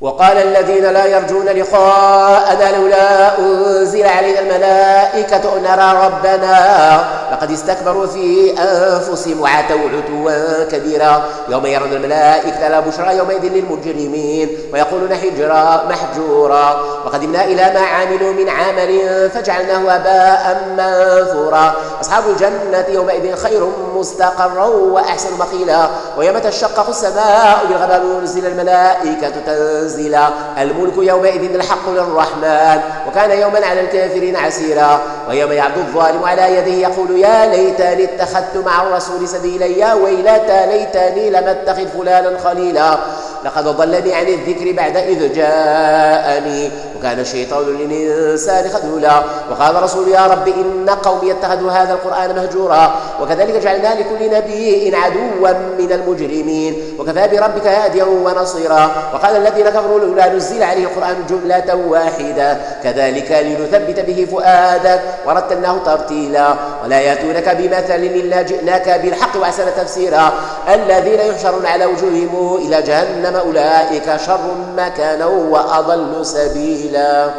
وقال الذين لا يرجون لقاءنا لولا أنزل علينا الملائكة نرى ربنا لقد استكبروا في أنفسهم وعتوا عتوا كبيرا يوم يرون الملائكة لا بشرى يومئذ للمجرمين ويقولون حجرا محجورا وقدمنا إلى ما عملوا من عمل فجعلناه هباء منثورا أصحاب الجنة يومئذ خير مستقرا وأحسن مقيلا ويوم تشقق السماء بالغمام ونزل الملائكة تنزيلا الملك يومئذ الحق للرحمن وكان يوما على الكافرين عسيرا ويوم يعض الظالم على يده يقول يا ليتني اتخذت مع الرسول سبيلا يا ويلتى ليتني لم اتخذ فلانا خليلا لقد ضلني عن الذكر بعد إذ جاءني وكان الشيطان للإنسان خذولا وقال رسول يا رب إن قومي اتخذوا هذا القرآن مهجورا وكذلك جعلنا لكل نبي عدوا من المجرمين وكفى بربك هاديا ونصيرا وقال الذين كفروا لولا نزل عليه القرآن جملة واحدة كذلك لنثبت به فؤادك ورتلناه ترتيلا ولا يأتونك بمثل إلا جئناك بالحق وأحسن تفسيرا الذين يحشرون على وجوههم إلى جهنم أولئك شر مكانا وأضل سبيلا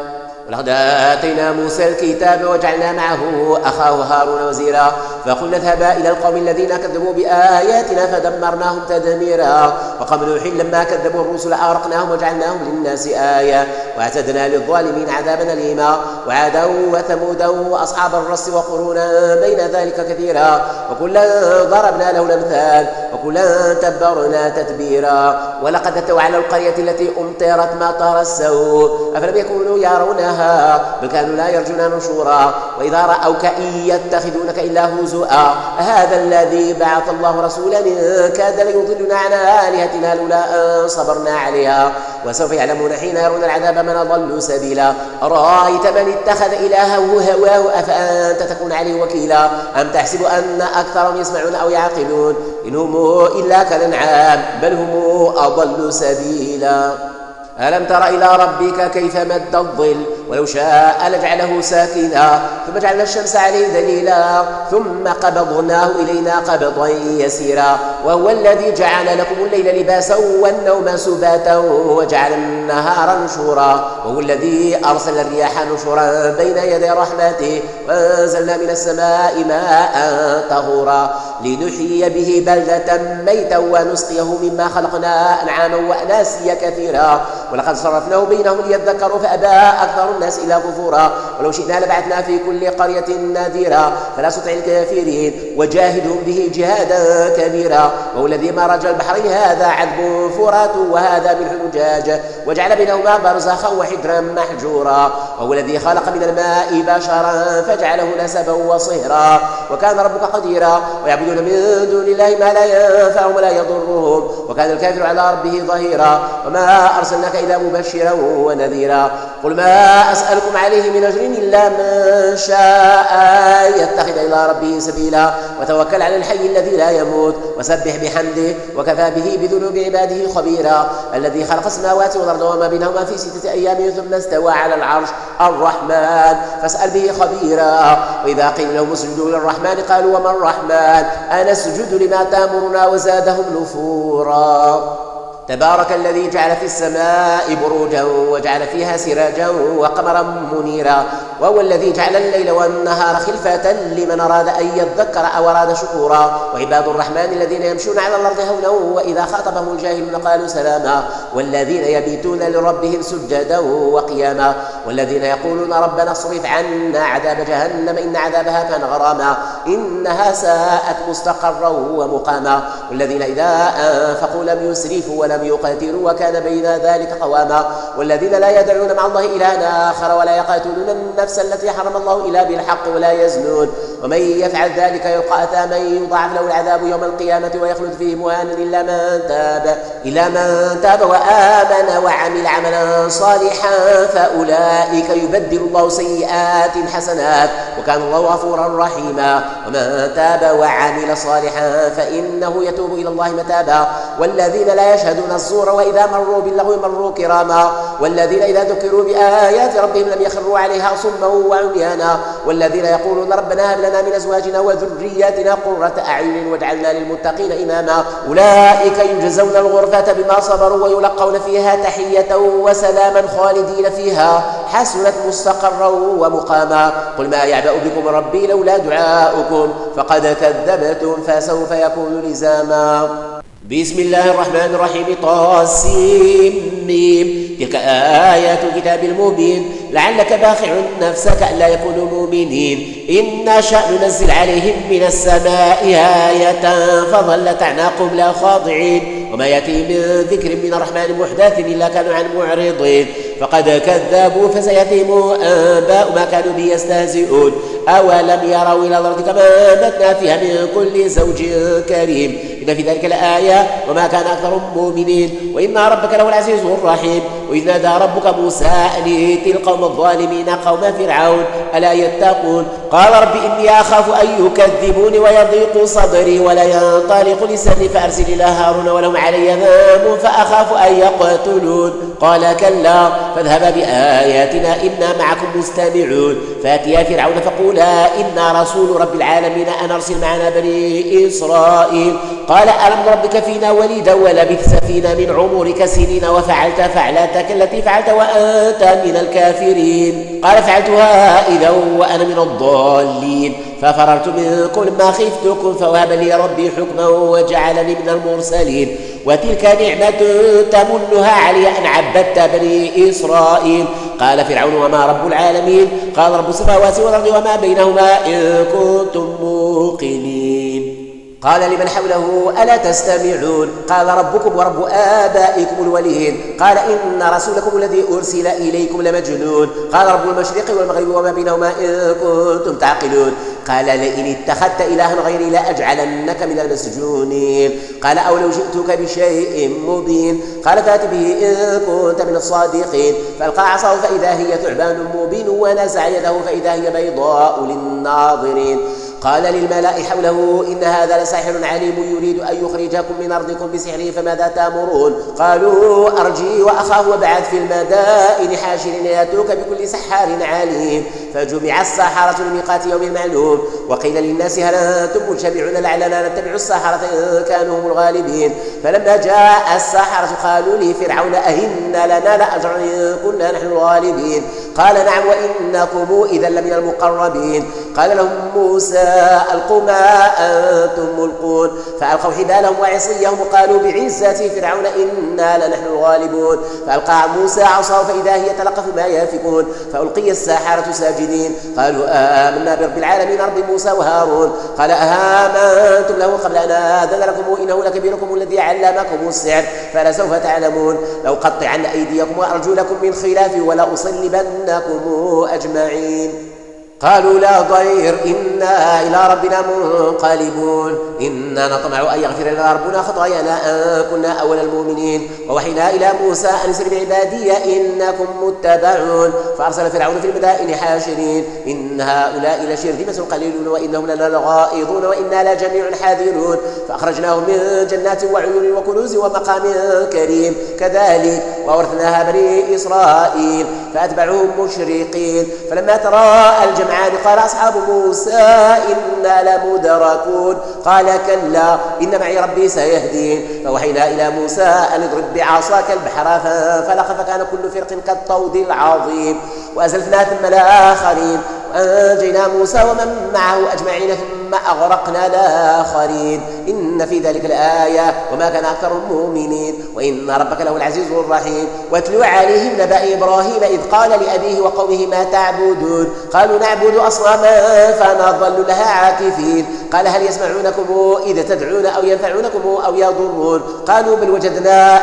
ولقد آتينا موسى الكتاب وجعلنا معه أخاه هارون وزيرا فقلنا اذهبا إلى القوم الذين كذبوا بآياتنا فدمرناهم تدميرا وقوم نوح لما كذبوا الرسل أغرقناهم وجعلناهم للناس آية واعتدنا للظالمين عذابا أليما وعادا وثمودا وأصحاب الرس وقرونا بين ذلك كثيرا وكلا ضربنا له الأمثال وكلا تبرنا تتبيرا ولقد أتوا على القرية التي أمطرت مطر السوء أفلم يكونوا يرونها بل كانوا لا يرجون نشورا وإذا رأوك إن يتخذونك إلا هزؤا هذا الذي بعث الله رسولا إن كاد ليضلنا عن آلهتنا لولا أن صبرنا عليها وسوف يعلمون حين يرون العذاب من أضل سبيلا أرأيت من اتخذ إلهه هواه أفأنت تكون عليه وكيلا أم تحسب أن أكثرهم يسمعون أو يعقلون إن هم إلا كالأنعام بل هم أضل سبيلا ألم تر إلى ربك كيف مد الظل ولو شاء لجعله ساكنا ثم جعلنا الشمس عليه دليلا ثم قبضناه إلينا قبضا يسيرا وهو الذي جعل لكم الليل لباسا والنوم سباتا وجعل النهار نشورا وهو الذي أرسل الرياح نشورا بين يدي رحمته وأنزلنا من السماء ماء طهورا لنحيي به بلدة ميتا ونسقيه مما خلقنا أنعاما وأناسيا كثيرا ولقد صرفناه بينهم ليذكروا فأبى أكثر الناس إلا كفورا ولو شئنا لبعثنا في كل قرية نذيرا فلا تطع الكافرين وجاهدهم به جهادا كبيرا وهو الذي مرج البحرين هذا عذب فرات وهذا ملح أجاج وجعل بينهما برزخا وحجرا محجورا وهو الذي خلق من الماء بشرا فجعله نسبا وصهرا وكان ربك قديرا ويعبدون من دون الله ما لا ينفعهم ولا يضرهم وكان الكافر على ربه ظهيرا وما أرسلناك إلا مبشرا ونذيرا قل ما أسألكم عليه من أجر إلا من شاء يتخذ إلى ربه سبيلا وتوكل على الحي الذي لا يموت وسبح بحمده وكفى به بذنوب عباده خبيرا الذي خلق السماوات والأرض وما بينهما في 6 أيام ثم استوى على العرش الرحمن فاسأل به خبيرا وإذا قيل لهم اسجدوا للرحمن قالوا وما الرحمن أنسجد لما تأمرنا وزادهم نفورا تبارك الذي جعل في السماء بروجا وجعل فيها سراجا وقمرا منيرا وهو الذي جعل الليل والنهار خلفة لمن أراد أن يذكر أو أراد شكورا وعباد الرحمن الذين يمشون على الأرض هونا وإذا خاطبهم الجاهلون قالوا سلاما والذين يبيتون لربهم سجدا وقياما والذين يقولون ربنا اصرف عنا عذاب جهنم إن عذابها كان غراما إنها ساءت مستقرا ومقاما والذين إذا أنفقوا لم يسرفوا ولم يقاتلوا وكان بين ذلك قواما والذين لا يدعون مع الله إلها آخر ولا يقاتلون النفس التي حرم الله إلا بالحق ولا يزنون ومن يفعل ذلك يلقى أثاما يضاعف له العذاب يوم القيامة ويخلد فيه مهانا إلا من تاب وآمن وعمل عملا صالحا فأولئك يبدل الله سيئات حسنات وكان الله غفورا رحيما ومن تاب وعمل صالحا فإنه يتوب إلى الله متابا والذين لا يشهدون يشهدون الزور وإذا مروا باللغو مروا كراما والذين إذا ذكروا بآيات ربهم لم يخروا عليها صما وعميانا والذين يقولون ربنا هب لنا من أزواجنا وذرياتنا قرة أعين واجعلنا للمتقين إماما أولئك يجزون الغرفة بما صبروا ويلقون فيها تحية وسلاما خالدين فيها حسنت مستقرا ومقاما قل ما يعبأ بكم ربي لولا دعاؤكم فقد كذبتم فسوف يكون لزاما. بسم الله الرحمن الرحيم طاسيم تلك آيات الكتاب المبين لعلك باخع نفسك ألا يكونوا مؤمنين إن نشأ ننزل عليهم من السماء آية فظلت أعناقهم لا خاضعين وما يأتي من ذكر من الرحمن محدث إلا كانوا عنه معرضين فقد كذبوا فسيأتيهم أنباء ما كانوا به يستهزئون أولم يروا إلى الأرض كما أنبتنا فيها من كل زوج كريم إن في ذلك الآية وما كان أكثرهم مؤمنين وإن ربك لهو العزيز الرحيم وإذ نادى ربك موسى أن ائت القوم الظالمين قوم فرعون ألا يتقون قال رب إني أخاف أن يكذبوني ويضيق صدري ولا ينطلق لساني فأرسل إلى هارون ولهم علي ذنب فأخاف أن يقتلون قال كلا فاذهبا بآياتنا إنا معكم مستمعون فأتيا فرعون فقولا إنا رسول رب العالمين أن أرسل معنا بني إسرائيل قال ألم نربك فينا وليدا ولبثت فينا من عمرك سنين وفعلت فعلتك التي فعلت وأنت من الكافرين قال فعلتها إذا وأنا من الضالين ففررت منكم لما خفتكم فوهب لي ربي حكما وجعلني من المرسلين وتلك نعمة تمنها علي أن عبدت بني إسرائيل قال فرعون وما رب العالمين قال رب السماوات والأرض وما بينهما إن كنتم موقنين قال لمن حوله ألا تستمعون قال ربكم ورب آبائكم الولين قال إن رسولكم الذي أرسل إليكم لمجنون قال رب المشرق والمغرب وما بينهما إن كنتم تعقلون قال لئن اتخذت إلها غيري لأجعلنك من المسجونين قال أولو جئتك بشيء مبين قال فات به إن كنت من الصادقين فألقى عصاه فإذا هي ثعبان مبين ونزع يده فإذا هي بيضاء للناظرين قال للملأ حوله إن هذا لساحر عليم يريد أن يخرجكم من أرضكم بسحره فماذا تأمرون قالوا أرجي وأخاه وابعث في المدائن حاشرين يأتوك بكل سحار عليم فجمع السحرة لميقات يوم معلوم وقيل للناس هل أنتم مجتمعون لعلنا نتبع السحرة إن كانوا هم الغالبين فلما جاء السحرة قالوا لفرعون أئن لنا لأجرا إن كنا نحن الغالبين قال نعم وإنكم إذا لمن المقربين قال لهم موسى ألقوا ما أنتم ملقون فألقوا حبالهم وعصيهم وقالوا بعزة فرعون إنا لنحن الغالبون فألقى موسى عصاه فإذا هي تلقف ما يافكون فألقي السحرة ساجدين قالوا آمنا برب العالمين رب موسى وهارون قال آمنتم له قبل أن آذن لكم إنه لكبيركم الذي علمكم السحر فلسوف تعلمون لأقطعن أيديكم وأرجلكم من خلاف ولأصلبنكم أجمعين قالوا لا ضير إنا إلى ربنا منقلبون إنا نطمع أن يغفر لنا ربنا خطايانا أن كنا أول المؤمنين ووحينا إلى موسى أن اسر بعبادي إنكم متبعون فأرسل فرعون في المدائن حاشرين إن هؤلاء لشرذمة قليلون وإنهم لنا لغائظون وإنا لجميع حاذرون فأخرجناهم من جنات وعيون وكنوز ومقام كريم كذلك وأورثناها بني إسرائيل فأتبعوهم مشرقين فلما تراءى الجمعان قال أصحاب موسى إنا لمدركون قال كلا إن معي ربي سيهدين فوحينا إلى موسى أن اضرب بعصاك البحر فانفلق فكان كل فرق كالطود العظيم وأزلفنا ثم الآخرين وأنجينا موسى ومن معه أجمعين ثم أغرقنا الآخرين إن في ذلك الآية وما كان أكثر المؤمنين وإن ربك له العزيز الرحيم واتلو عليهم نبأ إبراهيم إذ قال لأبيه وقومه ما تعبدون قالوا نعبد أصناما فنظل لها عاكفين قال هل يسمعونكم إذا تدعون أو ينفعونكم أو يضرون قالوا بل وجدنا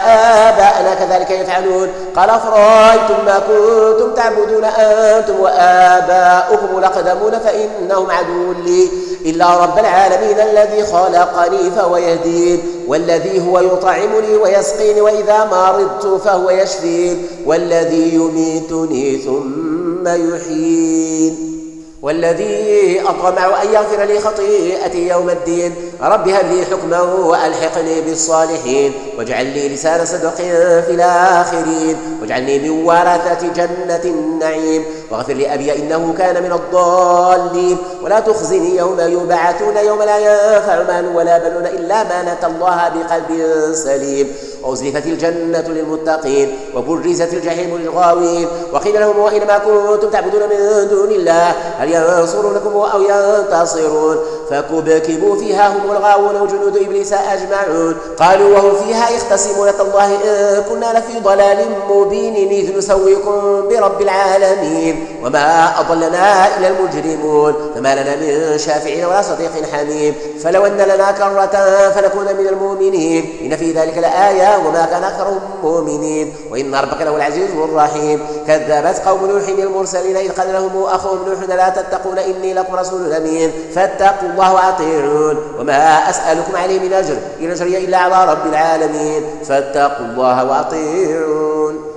آباءنا كذلك يفعلون قال أفرأيتم ما كنتم تعبدون أنتم وآباؤكم الأقدمون فإنهم عدو لي إلا رب العالمين الذي خلقني فهو يهدين والذي هو يطعمني ويسقيني وإذا مرضت فهو يشفين والذي يميتني ثم يحيين والذي أطمع أن يغفر لي خطيئتي يوم الدين رب هب لي حكما وألحقني بالصالحين واجعل لي لسان صدق في الآخرين واجعلني من ورثة جنة النعيم واغفر لأبي إنه كان من الضالين ولا تخزني يوم يبعثون يوم لا ينفع مال ولا بنون إلا من أتى الله بقلب سليم وأزلفت الجنة للمتقين وبرزت الجحيم للغاوين وقيل لهم وإنما كنتم تعبدون من دون الله هل ينصرونكم أو ينتصرون فكبكبوا فيها هم والغاوون وجنود إبليس أجمعون قالوا وهم فيها يختصمون تالله إن كنا لفي ضلال مبين إذ نسويكم برب العالمين وما أضلنا إلا المجرمون فما لنا من شافعين ولا صديق حميم فلو أن لنا كرة فنكون من المؤمنين إن في ذلك لآية وما كان أكثرهم مؤمنين وإن ربك له العزيز الرحيم كذبت قوم نوح المرسلين إذ قال لهم أخوهم نوح لا تتقون إني لكم رسول أمين فاتقوا الله وأطيعون وما أسألكم عليه من أجر إن أجري إلا على رب العالمين فاتقوا الله وأطيعون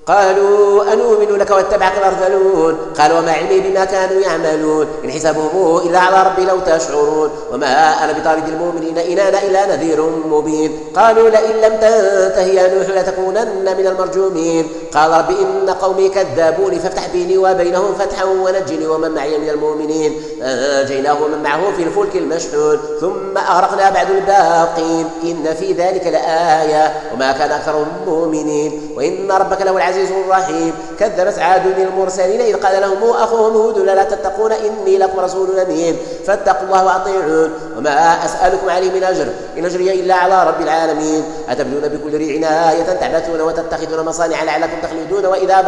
قالوا أنؤمن لك واتبعك الأرذلون قالوا وما علمي بما كانوا يعملون إن حسابهم إلا على ربي لو تشعرون وما أنا بطارد المؤمنين إن أنا إلا نذير مبين قالوا لئن لم تنته يا نوح لتكونن من المرجومين قال رب إن قومي كذبوني فافتح بيني وبينهم فتحا ونجني ومن معي من المؤمنين أنجيناه ومن معه في الفلك المشحون ثم أغرقنا بعد الباقين إن في ذلك لآية وما كان أكثرهم مؤمنين وإن ربك له العزيز الرحيم كذبت عاد المرسلين إذ قال لهم أخوهم هود لا تتقون إني لكم رسول أمين فاتقوا الله وأطيعون وما أسألكم عليه من أجر إن أجري إلا على رب العالمين أتبنون بكل ريع آية تعبثون وتتخذون مصانع لعلكم تخلدون وإذا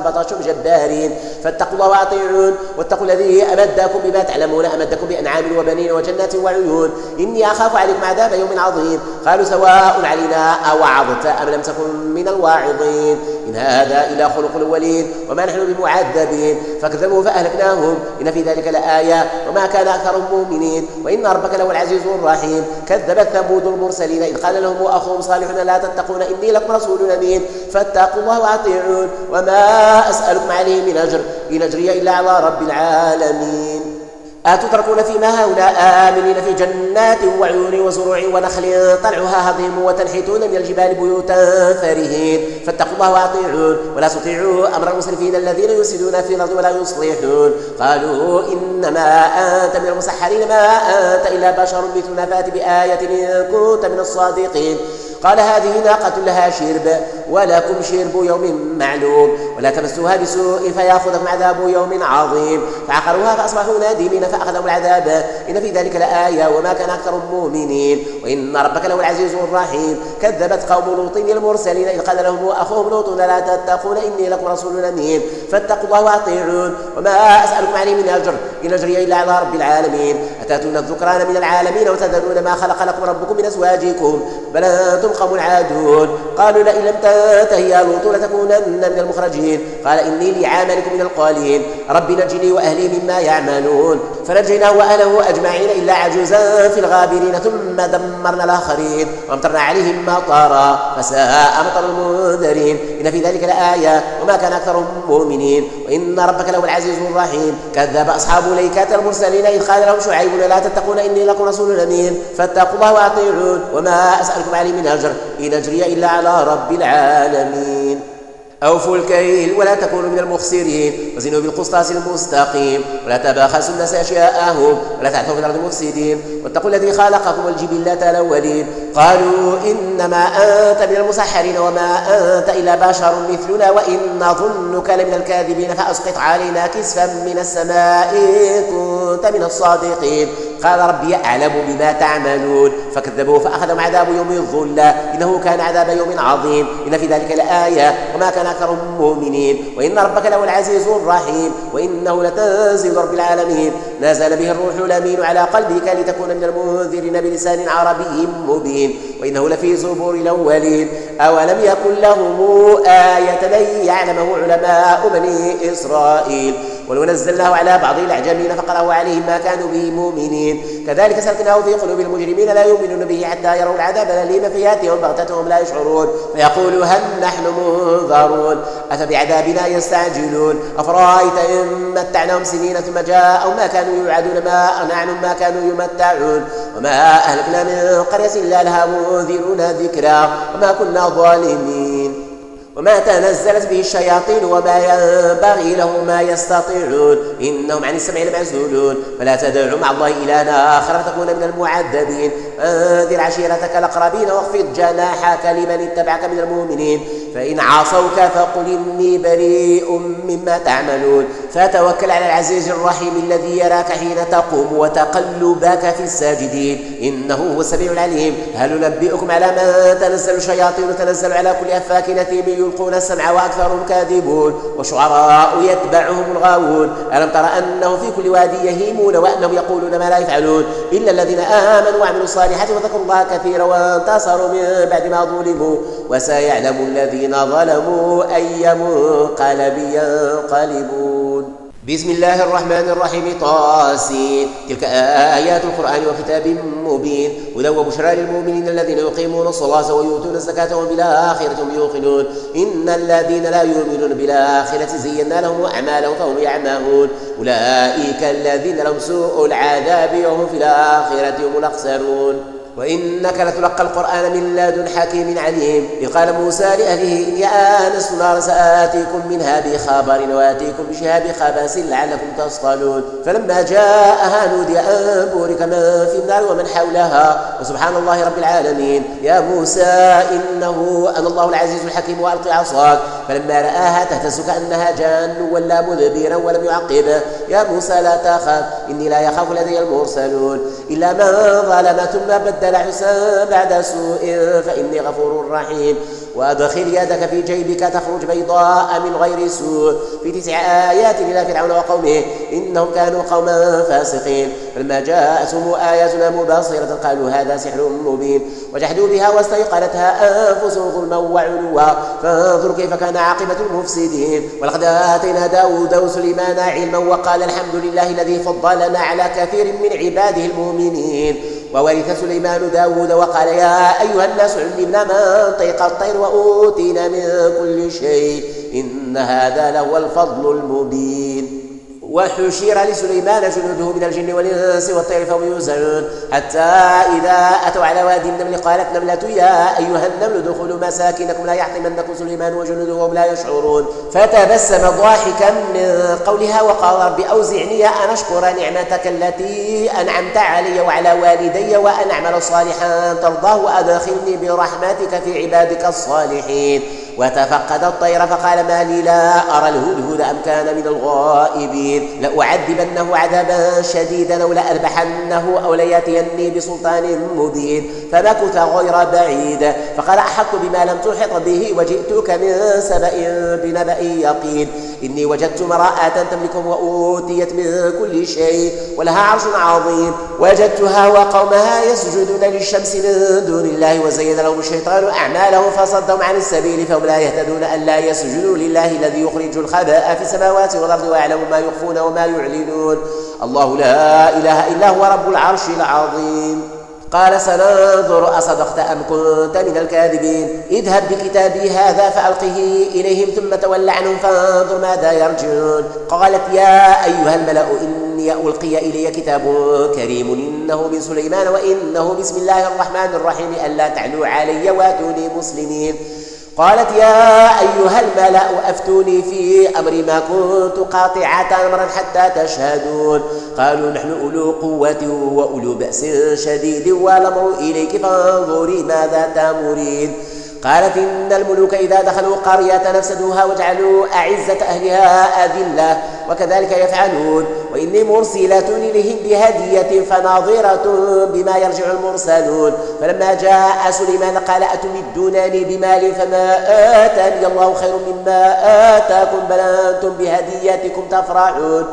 بطشتم جبارين فاتقوا الله وأطيعون واتقوا الذي أمدكم بما تعلمون أمدكم بأنعام وبنين وجنات وعيون إني أخاف عليكم عذاب يوم عظيم قالوا سواء علينا أوعظت أم لم تكن من الواعظين إن هذا إلا خلق الأولين وما نحن بمعذبين فكذبوا فأهلكناهم إن في ذلك لآية وما كان أكثرهم مؤمنين وإن ربك له العزيز الرحيم كذبت ثمود المرسلين إذ قال لهم أخوهم صالح لا تتقون إني لكم رسول أمين فاتقوا الله وأطيعون وما أسألكم عليه من أجر إن أجري إلا على رب العالمين أتتركون فيما هؤلاء آمنين في جنات وعيون وزروع ونخل طلعها هضيم وتنحتون من الجبال بيوتا فرهين فاتقوا الله وأطيعون ولا تطيعوا أمر المسرفين الذين يفسدون في الأرض ولا يصلحون قالوا إنما أنت من المسحرين ما أنت إلا بشر مثلنا فات بآية إن كنت من الصادقين قال هذه ناقة لها شرب ولكم شرب يوم معلوم ولا تمسوها بسوء فيأخذكم عذاب يوم عظيم فعقروها فأصبحوا نادمين فأخذهم العذاب إن في ذلك لآية وما كان أكثرهم مؤمنين وإن ربك له العزيز الرحيم كذبت قوم لوط المرسلين إذ قال لهم أخوهم لوط لا تتقون إني لكم رسول أمين فاتقوا الله وأطيعون وما أسألكم عليه من أجر إن أجري إلا على رب العالمين أتأتون الذكران من العالمين وتذرون ما خلق لكم ربكم من أزواجكم بل أنتم قوم عادون قالوا لئن لم تنته يا لوط لتكونن من المخرجين قال إني لعاملكم من القالين رب نجني وأهلي مما يعملون فنجيناه وأهله أجمعين إلا عجوزا في الغابرين ثم دمرنا الآخرين وأمطرنا عليهم مطرا فساء مطر المنذرين إن في ذلك لآية وما كان أكثرهم مؤمنين وإن ربك له العزيز الرحيم كذب أصحاب الأيكة المرسلين إذ قال لهم شعيب لا تتقون إني لكم رسول أمين فاتقوا الله وأطيعون وما أسألكم عليه من أجر إن أجري إلا على رب العالمين أوفوا الكيل ولا تكونوا من المخسرين وزنوا بالقسطاس المستقيم ولا تباخسوا الناس أشياءهم ولا تعثوا في الأرض مفسدين واتقوا الذي خلقكم والجبلة الأولين قالوا إنما أنت من المسحرين وما أنت إلا بشر مثلنا وإن نظنك لمن الكاذبين فأسقط علينا كسفا من السماء إن كنت من الصادقين قال ربي أعلم بما تعملون فكذبوا فأخذهم عذاب يوم الظلة إنه كان عذاب يوم عظيم إن في ذلك لآية وما كان أكثرهم مؤمنين وإن ربك له العزيز الرحيم وإنه لتنزيل رب العالمين نزل به الروح الأمين على قلبك لتكون من المنذرين بلسان عربي مبين وإنه لفي زبور الأولين أولم يكن لهم آية أن يعلمه علماء بني إسرائيل ولو نزلناه على بعض الأعجمين فقرأوا عليهم ما كانوا به مؤمنين كذلك سلكناه في قلوب المجرمين لا يؤمنون به حتى يروا العذاب الأليم فيأتيهم بغتة وهم لا يشعرون فيقولوا هل نحن ينظرون أفبعذابنا يستعجلون أفرأيت إن متعناهم سنين ثم جاءوا ما كانوا يوعدون ما أغنى عنهم ما كانوا يمتعون وما أهلكنا من قرية إلا لها منذرون ذكرا وما كنا ظالمين وما تنزلت به الشياطين وما ينبغي لهم ما يستطيعون إنهم عن السمع لمعزولون فلا تدعوا مع الله إلها آخر فتكون من المعذبين أنذر عشيرتك الأقربين واخفض جناحك لمن اتبعك من المؤمنين فإن عصوك فقل إني بريء مما تعملون فتوكل على العزيز الرحيم الذي يراك حين تقوم وتقلبك في الساجدين إنه هو السميع العليم هل ننبئكم على من تنزل الشياطين تنزل على كل أفاك أثيم يلقون السمع وأكثرهم كاذبون وشعراء يتبعهم الغاوون ألم تر أنه في كل وادي يهيمون وأنهم يقولون ما لا يفعلون إلا الذين آمنوا وعملوا الصالحات وذكروا الله كثيرا وانتصروا من بعد ما ظلموا وسيعلم الذين ظلموا أي منقلب ينقلبون بسم الله الرحمن الرحيم طاسين تلك آيات القرآن وكتاب مبين هدى وبشرى للمؤمنين الذين يقيمون الصلاة ويؤتون الزكاة وهم بالآخرة هم يوقنون إن الذين لا يؤمنون بالآخرة زينا لهم أعمالهم فهم يعمهون أولئك الذين لهم سوء العذاب وهم في الآخرة هم الأخسرون وإنك لتلقى القرآن من لدن حكيم عليم إذ قال موسى لأهله إني آنست نارا سآتيكم منها بخبر وآتيكم بشهاب خباس لعلكم تصطلون فلما جاءها نودي أن بورك من في النار ومن حولها وسبحان الله رب العالمين يا موسى إنه أنا الله العزيز الحكيم وألقي عصاك فلما رآها تهتز كأنها جان ولا مدبرا ولم يعقب يا موسى لا تخف إني لا يخاف لدي المرسلون إلا من ظلم ثم بدل حسنا بعد سوء فإني غفور رحيم وأدخل يدك في جيبك تخرج بيضاء من غير سوء في 9 آيات إلى فرعون وقومه إنهم كانوا قوما فاسقين فلما جاءتهم آياتنا مبصرة قالوا هذا سحر مبين وجحدوا بها واستيقنتها أنفسهم ظلما وعلوا فانظر كيف كان عاقبة المفسدين ولقد آتينا داود وسليمان علما وقال الحمد لله الذي فضلنا على كثير من عباده المؤمنين وورث سليمان داود وقال يا أيها الناس علمنا منطق الطير وأوتينا من كل شيء إن هذا لهو الفضل المبين وحشر لسليمان جنوده من الجن والإنس والطير فهم يوزعون حتى إذا أتوا على وادي النمل قالت نملة يا أيها النمل ادخلوا مساكنكم لا يحطمنكم سليمان وجنوده وهم لا يشعرون فتبسم ضاحكا من قولها وقال رب أوزعني أن أشكر نعمتك التي أنعمت علي وعلى والدي وأن أعمل صالحا ترضاه وأدخلني برحمتك في عبادك الصالحين وتفقد الطير فقال ما لي لا أرى الهدهد أم كان من الغائبين لأعذبنه عذابا شديدا أو لأذبحنه أو ليأتيني بسلطان مبين فمكث غير بعيد فقال أحط بما لم تحط به وجئتك من سبأ بنبأ يقين إني وجدت امرأة تملكهم وأوتيت من كل شيء ولها عرش عظيم وجدتها وقومها يسجدون للشمس من دون الله وزين لهم الشيطان أعمالهم فصدهم عن السبيل فهم لا يهتدون ألا يسجدوا لله الذي يخرج الخبأ في السماوات والأرض ويعلم ما يخفون وما يعلنون الله لا إله إلا هو رب العرش العظيم قال سننظر أصدقت أم كنت من الكاذبين اذهب بكتابي هذا فألقه إليهم ثم تول عنهم فانظر ماذا يرجعون قالت يا أيها الملأ إني ألقي إلي كتاب كريم إنه من سليمان وإنه بسم الله الرحمن الرحيم ألا تعلوا علي واتوني مسلمين قالت يا أيها الملأ أفتوني في أمر ما كنت قاطعة أمرا حتى تشهدون قالوا نحن أولو قوة وأولو بأس شديد والأمر إليك فانظري ماذا تأمرين قالت إن الملوك إذا دخلوا قرية نفسدوها وجعلوا أعزة أهلها أذلة وكذلك يفعلون وإني مرسلة إليهم بهدية فناظرة بما يرجع المرسلون فلما جاء سليمان قال أتمدونني بمال فما آتاني الله خير مما آتاكم بل أنتم بهديتكم تفرحون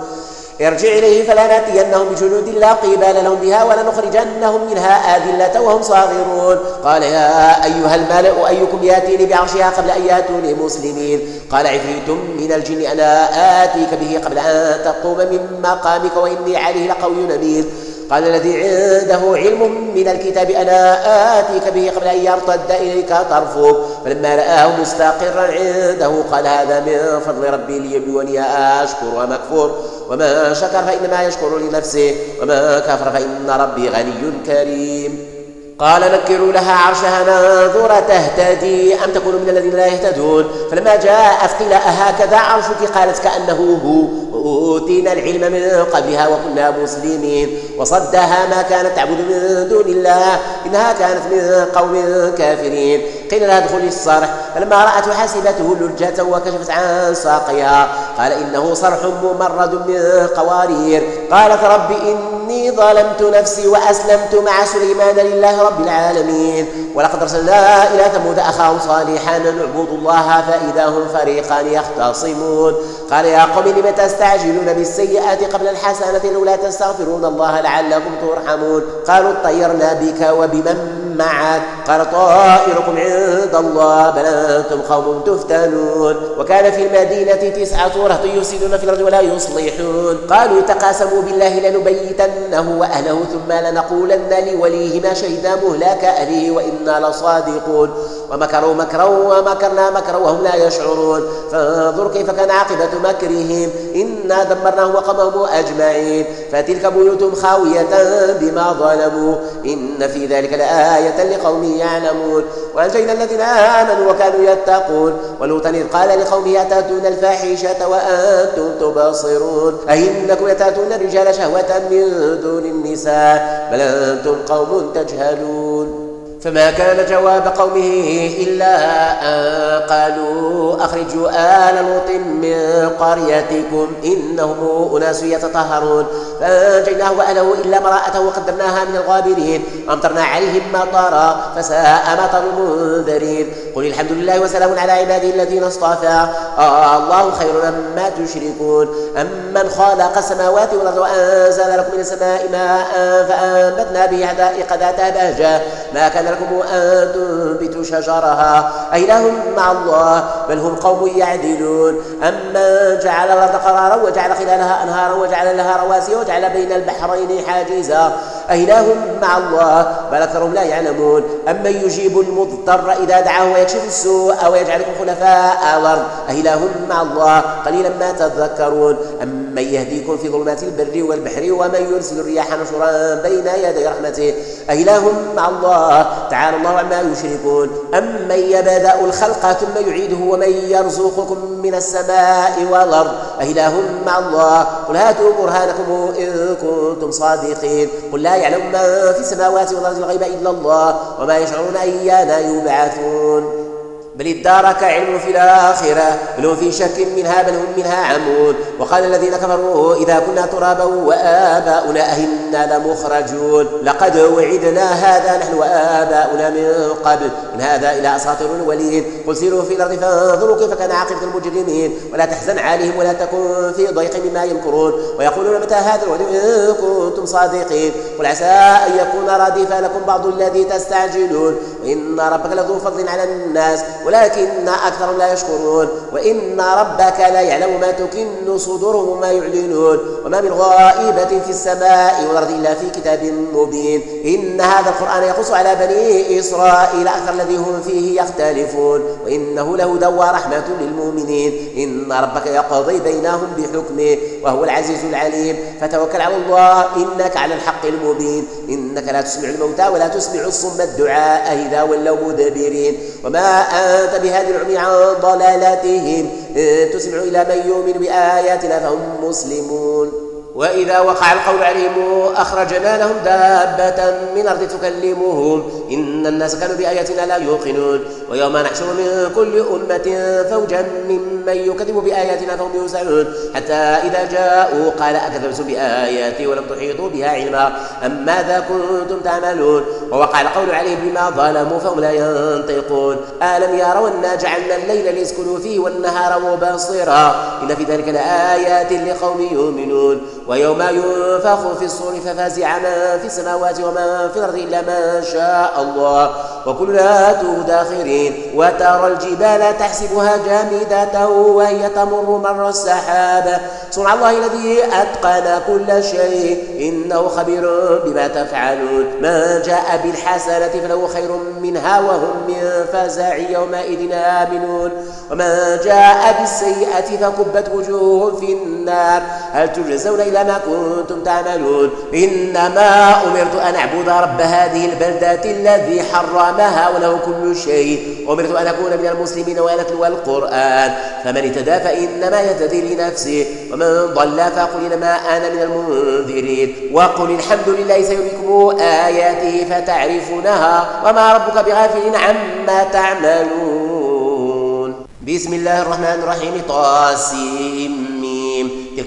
ارجع إليه فلنأتينهم بجنود لا قبال لهم بها ولنخرجنهم منها أذلة وهم صاغرون قال يا أيها الملأ أيكم يأتيني بعرشها قبل أن يأتوني مسلمين قال عفريت من الجن أنا آتيك به قبل أن تقوم من مقامك وإني عليه لقوي أمين قال الذي عنده علم من الكتاب أنا آتيك به قبل أن يرتد إليك طرفك فلما رآه مستقرا عنده قال هذا من فضل ربي ليبلوني أشكر وما أكفر وما شكر فإنما يشكر لنفسه وما كفر فإن ربي غني كريم. قال نكروا لها عرشها ننظر تهتدي أم تكون من الذين لا يهتدون فلما جاءت قيل أهكذا عرشك قالت كأنه هو وأوتينا العلم من قبلها وكنا مسلمين وصدها ما كانت تعبد من دون الله إنها كانت من قوم كافرين قيل لها ادخلي الصرح فلما رأته حسبته لجة وكشفت عن ساقيها قال إنه صرح ممرد من قوارير قالت رب إني ظلمت نفسي وأسلمت مع سليمان لله رب العالمين ولقد أرسلنا إلى ثمود أخاهم صالحا نعبد الله فإذا هم فريقان يختصمون قال يا قوم لم تستعجلون بالسيئات قبل الحسنة لولا تستغفرون الله لعلكم ترحمون قالوا اطيرنا بك وبمن معك قال طائركم عند الله بل أنتم قوم تفتنون وكان في المدينة 9 رهط يفسدون في الأرض ولا يصلحون قالوا تقاسموا بالله لنبيتنه وأهله ثم لنقولن لوليه ما شهدنا مهلاك أهله وإنا لصادقون ومكروا مكرا ومكرنا مكرا وهم لا يشعرون فانظر كيف كان عاقبة مكرهم إنا دمرناهم وقومهم أجمعين فتلك بيوتهم خاوية بما ظلموا إن في ذلك لآية لقوم يعلمون وأنجينا الذين آمنوا وكانوا يتقون ولوطا إذ قال لقومه أتأتون الفاحشة وأنتم تبصرون أئنكم لتأتون الرجال شهوة من دون النساء بل أنتم قوم تجهلون فما كان جواب قومه إلا أن قالوا أخرجوا آل لوط من قريتكم إنهم أناس يتطهرون فأنجيناه وأهله إلا امرأته وقدرناها من الغابرين وأمطرنا عليهم مطرا فساء مطر المنذرين قل الحمد لله وسلام على عباده الذين اصطفى الله خير مما تشركون أمن خلق السماوات والأرض وأنزل لكم من السماء ماء فأنبتنا به حدائق ذات بهجة ما كان لكم أن تنبتوا شجرها أإله مع الله بل هم قوم يعدلون أمن جعل الأرض قرارا وجعل خلالها أنهارا وجعل لها رواسي وجعل بين البحرين حاجزا أإله مع الله بل أكثرهم لا يعلمون أمن يجيب المضطر إذا دعاه ويكشف السوء ويجعلكم خلفاء الأرض أإله مع الله قليلا ما تذكرون أمن يهديكم في ظلمات البر والبحر ومن يرسل الرياح نشرا بين يدي رحمته أإله مع الله تعالى الله عما يشركون أمن يبدأ الخلق ثم يعيده ومن يرزقكم من السماء والأرض أإله مع الله قل هاتوا برهانكم إن كنتم صادقين قل لا يعلم من في السماوات والأرض الغيب إلا الله وما يشعرون أيان يبعثون بل ادارك علم في الآخرة بل هم في شك منها بل هم منها عمون وقال الذين كفروا إذا كنا ترابا وآباؤنا أئنا لمخرجون لقد وعدنا هذا نحن وآباؤنا من قبل إن هذا إلا أساطير الأولين قل سيروا في الأرض فانظروا كيف كان عاقبة المجرمين ولا تحزن عليهم ولا تكن في ضيق مما يمكرون ويقولون متى هذا الوعد إن كنتم صادقين قل عسى أن يكون رديف لكم بعض الذي تستعجلون وإن ربك لذو فضل على الناس ولكن أكثرهم لا يشكرون وإن ربك لا يعلم ما تكن صدورهم وما يعلنون وما من غائبة في السماء والأرض إلا في كتاب مبين إن هذا القرآن يقص على بني إسرائيل أكثر الذي هم فيه يختلفون وإنه لهدى ورحمة للمؤمنين إن ربك يقضي بينهم بحكمه وهو العزيز العليم فتوكل على الله إنك على الحق المبين إنك لا تسمع الموتى ولا تسمع الصم الدعاء إذا ولوا مدبرين وما أنت بهذه العمي عن ضلالاتهم تسمع إلى من يؤمن بآياتنا فهم مسلمون وإذا وقع القول عليهم أخرجنا لهم دابة من الأرض تكلمهم إن الناس كانوا بآياتنا لا يوقنون ويوم نحشر من كل أمة فوجا ممن يكذب بآياتنا فهم يوزعون حتى إذا جاءوا قال أكذبتم بآياتي ولم تحيطوا بها علما أم ماذا كنتم تعملون ووقع القول عليهم بما ظلموا فهم لا ينطقون ألم يروا أنا جعلنا الليل ليسكنوا فيه والنهار مبصرا إن في ذلك لآيات لقوم يؤمنون ويوم ينفخ في الصور ففزع من في السماوات ومن في الأرض إلا من شاء الله وكلنا داخرين وترى الجبال تحسبها جامدة وهي تمر مر السحاب صنع الله الذي أتقن كل شيء إنه خبير بما تفعلون من جاء بالحسنة فله خير منها وهم من فزع يومئذ آمنون ومن جاء بالسيئة فكبت وجوههم في النار هل تجزون إلى ما كنتم تعملون إنما أمرت أن أعبد رب هذه البلدة الذي حرمها وله كل شيء أمرت أن أكون من المسلمين وأن أتلو القرآن فمن اهتدى فإنما يهتدي لنفسه ومن ضل فقل إنما أنا من المنذرين وقل الحمد لله سيريكم آياته فتعرفونها وما ربك بغافل عما تعملون بسم الله الرحمن الرحيم طاسيم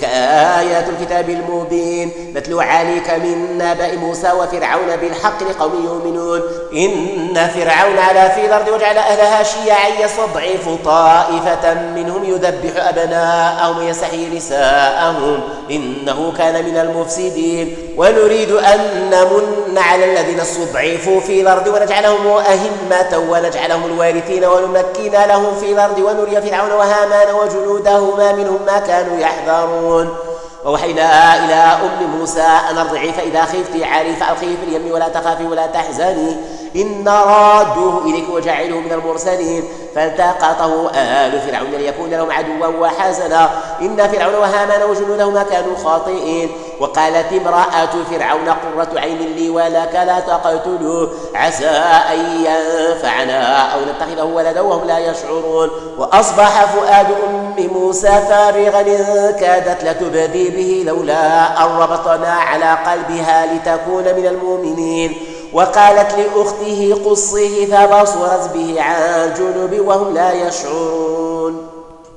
تلك آيات الكتاب المبين نتلو عليك من نبأ موسى وفرعون بالحق لقوم يؤمنون إن فرعون علا في الأرض وجعل أهلها شيعا يستضعف طائفة منهم يذبح أبناءهم ويستحيي نساءهم إنه كان من المفسدين ونريد أن نمن على الذين استضعفوا في الأرض ونجعلهم أئمة ونجعلهم الوارثين ونمكن لهم في الأرض ونري فرعون وهامان وجنودهما منهم ما كانوا يحذرون ووحينا إلى أم موسى أن ارضعي فإذا خفت عليه فألقيه في اليم ولا تخافي ولا تحزني إن رادوه إليك وجعله من المرسلين فالتقطه آل فرعون ليكون لهم عدوا وحزنا إن فرعون وهامان وجنودهما كانوا خاطئين وقالت امرأة فرعون قرة عين لي ولك لا تقتلوه عسى أن ينفعنا أو نتخذه ولدا وهم لا يشعرون وأصبح فؤاد أم موسى فارغا إن كادت لتبدي به لولا أن ربطنا على قلبها لتكون من المؤمنين وقالت لأخته قصيه فبصرت به عن جنب وهم لا يشعرون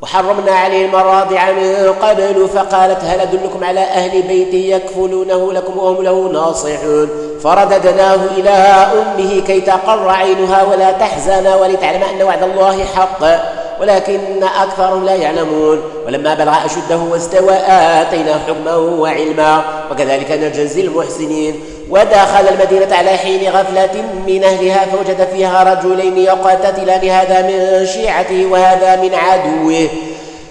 وحرمنا عليه المراضع من قبل فقالت هل أدلكم على أهل بيت يكفلونه لكم وهم له ناصحون فرددناه إلى أمه كي تقر عينها ولا تحزن ولتعلم أن وعد الله حق ولكن أكثرهم لا يعلمون ولما بلغ أشده واستوى آتيناه حكما وعلما وكذلك نجزي المحسنين ودخل المدينة على حين غفلة من أهلها فوجد فيها رجلين يقتتلان هذا من شيعته وهذا من عدوه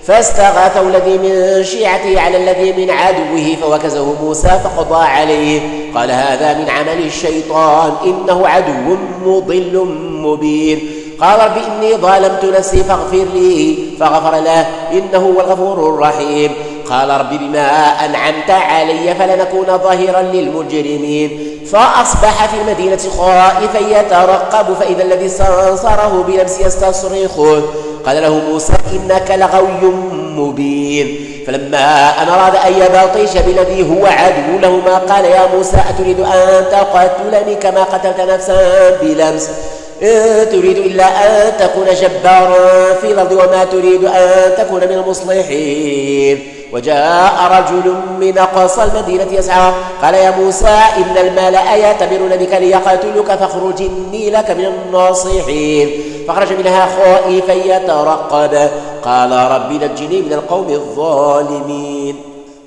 فاستغاثه الذي من شيعته على الذي من عدوه فوكزه موسى فقضى عليه قال هذا من عمل الشيطان إنه عدو مضل مبين قال رب إني ظلمت نفسي فاغفر لي فغفر له إنه هو الغفور الرحيم قال رب بما أنعمت علي فلنكون ظاهرا للمجرمين فأصبح في المدينة خائفا يترقب فإذا الذي استنصره بلمس يستصرخه قال له موسى إنك لغوي مبين فلما أن أراد أن يبطش بالذي هو عدو لهما قال يا موسى أتريد أن تقتلني كما قتلت نفسا بلمس إن تريد إلا أن تكون جبارا في الأرض وما تريد أن تكون من المصلحين وجاء رجل من أقصى المدينة يسعى قال يا موسى إن الملأ يأتمرون بك ليقتلوك فاخرج إني لك من الناصحين فخرج منها خائفا يترقب قال رب نجني من القوم الظالمين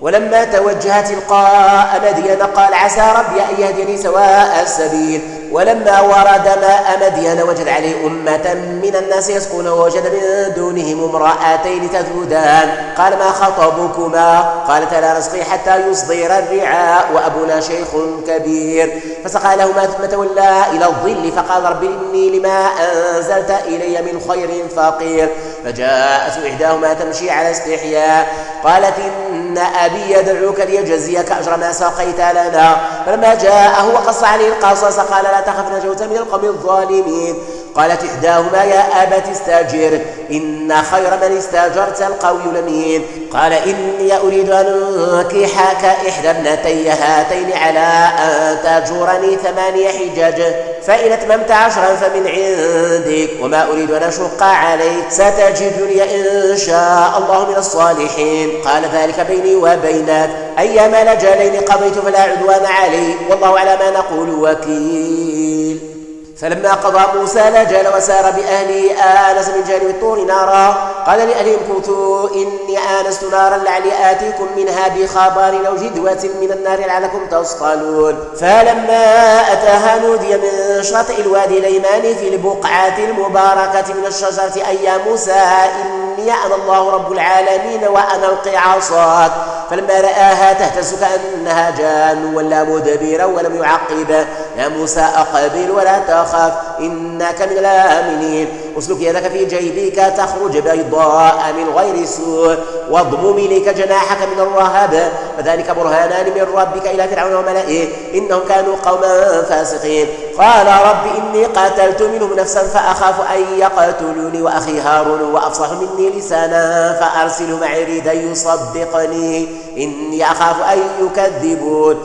ولما توجه تلقاء مدين قال عسى ربي أن يهديني سواء السبيل ولما ورد ماء مدين وجد عليه أمة من الناس يسقون ووجد من دونهم امرأتين تذودان قال ما خطبكما قالت لا نسقي حتى يصدر الرعاء وأبونا شيخ كبير فسقى لهما ثم تولى إلى الظل فقال رب إني لما أنزلت إلي من خير فقير فجاءت إحداهما تمشي على استحياء قالت إن أبي يدعوك ليجزيك أجر ما سقيت لنا فلما جاءه وقص عليه القصص قال لا تخف نجوت من القوم الظالمين قالت إحداهما يا أبت استأجر إن خير من استأجرت القوي الأمين قال إني أريد أن أنكحك إحدى ابنتي هاتين على أن تأجرني 8 حجج فإن أتممت 10 فمن عندك وما أريد أن أشق عليك ستجدني إن شاء الله من الصالحين قال ذلك بيني وبينك أيما الأجلين قضيت فلا عدوان علي والله على ما نقول وكيل فلما قضى موسى الأجل وسار بأهله آنس من جانب الطور نارا قال لأهلهم كثوا إني آنست نارا لعلي آتيكم منها بخبر أو جذوة من النار لعلكم تصطلون فلما أتاها نودي من شاطئ الوادي الأيمن في البقعة المباركة من الشجرة أي يا موسى إني أنا الله رب العالمين وأنا ألقي عصاك فلما رآها تهتز كأنها جان ولا مدبرا ولم يعقب يا موسى أقبل ولا تخف إنك من الآمنين اسلك يدك في جيبك تخرج بيضاء من غير سوء واضمم إليك جناحك من الرهب فذلك برهانان من ربك إلى فرعون وملئه إنهم كانوا قوما فاسقين قال رب إني قتلت منهم نفسا فأخاف أن يقتلوني وأخي هارون وأفصح مني لسانا فأرسله معي ريدا يصدقني إني أخاف أن يكذبون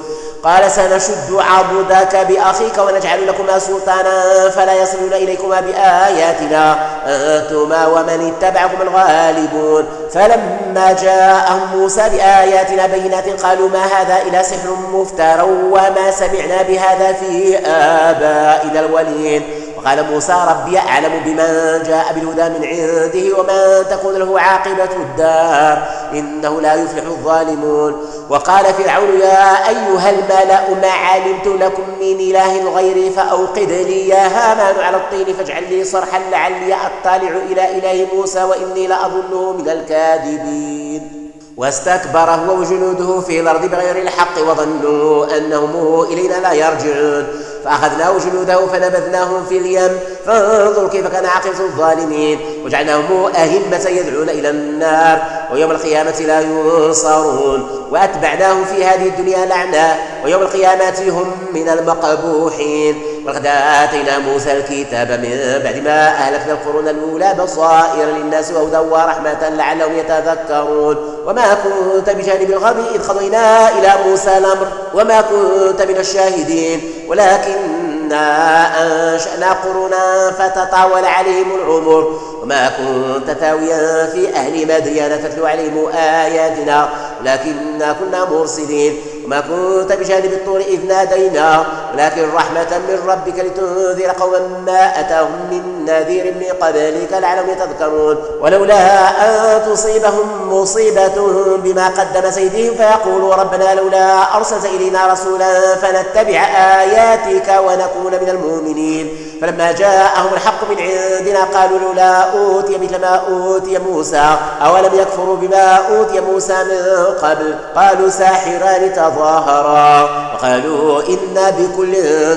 قال سنشد عضدك بأخيك ونجعل لكما سلطانا فلا يصلون إليكما بآياتنا أنتما ومن اتبعكم الغالبون فلما جاءهم موسى بآياتنا بينات قالوا ما هذا إلا سحر مفترى وما سمعنا بهذا في آبائنا الأولين وقال موسى ربي أعلم بمن جاء بالهدى من عنده ومن تكون له عاقبة الدار إنه لا يفلح الظالمون وقال فرعون يا أيها الملأ ما علمت لكم من إله غيري فأوقد لي يا هامان على الطين فاجعل لي صرحا لعلي أطلع إلى إله موسى وإني لأظنه من الكاذبين واستكبر هو وجنوده في الأرض بغير الحق وظنوا أنهم إلينا لا يرجعون فأخذناه جنوده فنبذناهم في اليم فانظر كيف كان عاقبة الظالمين وجعلناهم أئمة يدعون إلى النار ويوم القيامة لا ينصرون وأتبعناهم في هذه الدنيا لعنة ويوم القيامة هم من المقبوحين ولقد آتينا موسى الكتاب من بعد ما أهلكنا القرون الأولى بصائر للناس وهدى ورحمة لعلهم يتذكرون وما كنت بجانب الغرب إذ قضينا إلى موسى الأمر وما كنت من الشاهدين ولكننا أنشأنا قرونا فتطاول عليهم العمر وما كنت ثاويا في أهل مدين تتلو عليهم آياتنا ولكننا كنا مرسلين وما كنت بجانب الطور إذ نادينا ولكن رحمة من ربك لتنذر قوما ما أتاهم من نذير من قبلك لعلهم يتذكرون ولولا أن تصيبهم مصيبة بما قدم أيديهم فيقولوا ربنا لولا أرسلت إلينا رسولا فنتبع آياتك ونكون من المؤمنين فلما جاءهم الحق من عندنا قالوا لولا أوتي مثل ما أوتي موسى أولم يكفروا بما أوتي موسى من قبل قالوا ساحران تظاهرا وقالوا إنا بكل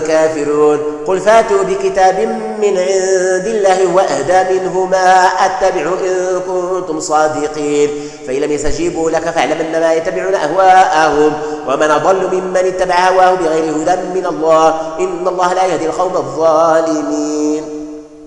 كافرون قل فاتوا بكتاب من عند الله وأهدى منهما أتبع إن كنتم صادقين فإن لم يستجيبوا لك فاعلم أنما يتبعون أهواءهم ومن أضل ممن اتبع هواه بغير هدى من الله إن الله لا يهدي القوم الظالمين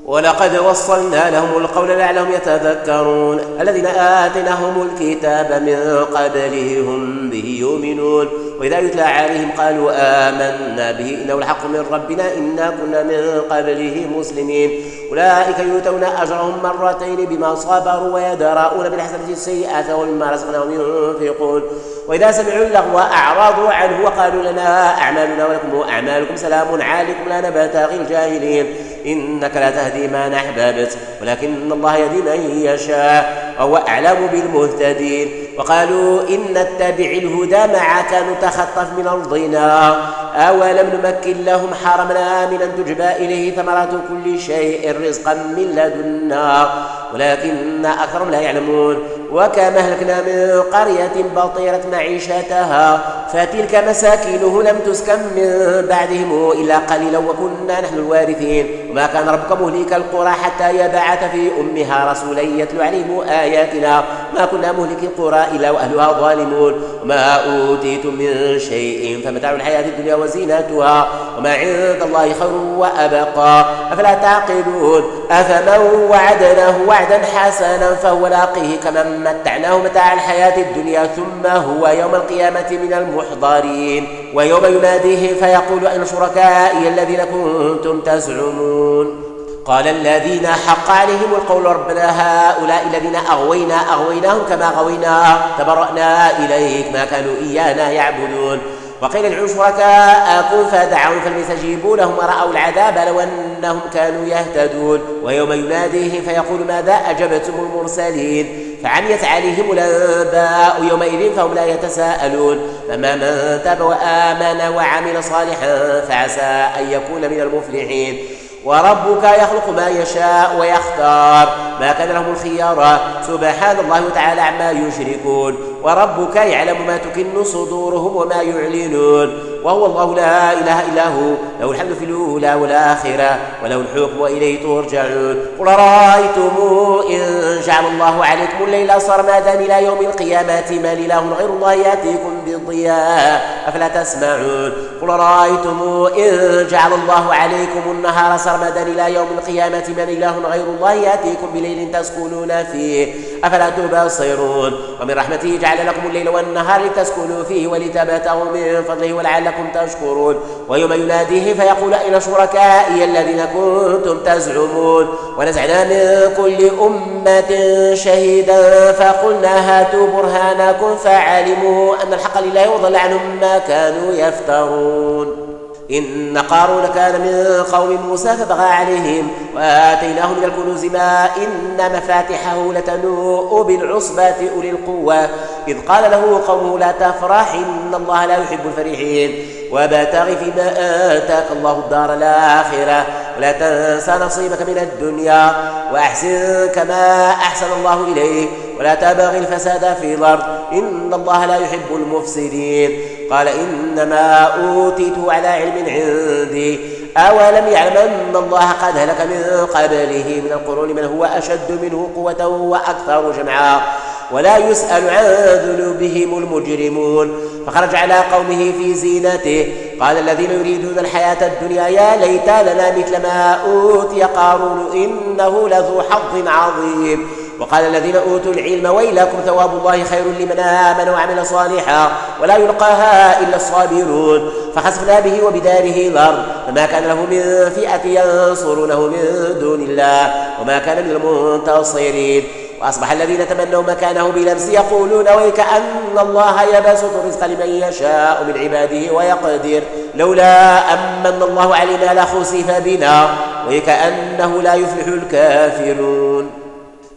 ولقد وصلنا لهم القول لعلهم يتذكرون الذين آتيناهم الكتاب من قبله هم به يؤمنون وإذا يتلى عليهم قالوا آمنا به إنه الحق من ربنا إنا كنا من قبله مسلمين أولئك يؤتون أجرهم مرتين بما صبروا ويدرؤون بالحسنة السيئة ومما رزقناهم ينفقون وإذا سمعوا اللغو أعرضوا عنه وقالوا لنا أعمالنا ولكم أعمالكم سلام عليكم لا نبتغي الجاهلين إنك لا تهدي من أحببت ولكن الله يهدي من يشاء وهو أعلم بالمهتدين وقالوا إن نتبع الهدى معك نتخطف من أرضنا أولم نمكن لهم حرمنا آمنا تجبى إليه ثمرات كل شيء رزقا من لدنا ولكن أكثرهم لا يعلمون وكما أهلكنا من قرية بطيرت معيشتها فتلك مساكنه لم تسكن من بعدهم إلا قليلا وكنا نحن الوارثين وما كان ربك مهلك القرى حتى يبعث في أمها رسولا يتلو عليهم آياتنا ما كنا مهلك القرى إلا وأهلها ظالمون وما أوتيتم من شيء فمتاع الحياة الدنيا وزينتها وما عند الله خير وأبقى أفلا تعقلون أفمن وعدناه وعدا حسنا فهو لاقيه كمن متعناه متاع الحياة الدنيا ثم هو يوم القيامة من المحضرين ويوم يناديهم فيقول أين شركائي الذين كنتم تزعمون قال الذين حق عليهم القول ربنا هؤلاء الذين أغويناهم كما غوينا تبرأنا إليك ما كانوا إيانا يعبدون وقيل ادعوا شركاءكم فدعوهم فلم يستجيبوا لهم ورأوا العذاب لو أنهم كانوا يهتدون ويوم يناديهم فيقول ماذا أجبتم المرسلين فعميت عليهم الأنباء يومئذ فهم لا يتساءلون فما من تاب وآمن وعمل صالحا فعسى أن يكون من المفلحين وربك يخلق ما يشاء ويختار ما كان لهم الخيار سبحان الله تعالى عما يشركون وربك يعلم ما تكن صدورهم وما يعلنون وهو الله لا إله إلا هو له الحمد في الأولى والآخرة وله الحكم وإليه ترجعون قل رأيتم إن جعل الله عليكم الليل سرمدا إلى يوم القيامة من إله غير الله يأتيكم بالضياء أفلا تسمعون قل رأيتم إن جعل الله عليكم النهار سرمدا إلى يوم القيامة من إله غير الله يأتيكم بليل تسكنون فيه أفلا تبصرون ومن رحمته جعل لكم الليل والنهار لتسكنوا فيه ولتبتغوا من فضله ولعلكم تشكرون ويوم يناديه فيقول أين شركائي الذين كنتم تزعمون ونزعنا من كل أمة شهيدا فقلنا هاتوا برهانكم فعلموا أن الحق لله وضل عنهم ما كانوا يفترون إن قارون كان من قوم موسى فبغى عليهم وآتيناه من الكنوز ما إن مفاتحه لتنوء بالعصبة أولي القوة إذ قال له قومه لا تفرح إن الله لا يحب الفرحين وابتغ فيما آتاك الله الدار الآخرة ولا تنسى نصيبك من الدنيا وأحسن كما أحسن الله إليك ولا تبغي الفساد في الأرض إن الله لا يحب المفسدين قال إنما أوتيته على علم عندي أولم يعلم أن الله قد هلك من قبله من القرون من هو أشد منه قوة وأكثر جمعا ولا يسأل عن ذنوبهم المجرمون فخرج على قومه في زينته قال الذين يريدون الحياة الدنيا يا ليت لنا مثل ما أوتي قارون إنه لذو حظ عظيم وقال الذين أوتوا العلم ويلكم ثواب الله خير لمن آمن وعمل صالحا ولا يلقاها إلا الصابرون فخسفنا به وبداره الأرض فما كان له من فئة ينصرونه من دون الله وما كان من المنتصرين وأصبح الذين تمنوا مكانه بلمس يقولون ويكأن الله يبسط الرزق لمن يشاء من عباده ويقدر لولا أمن الله علينا لخسف بنا ويكأنه لا يفلح الكافرون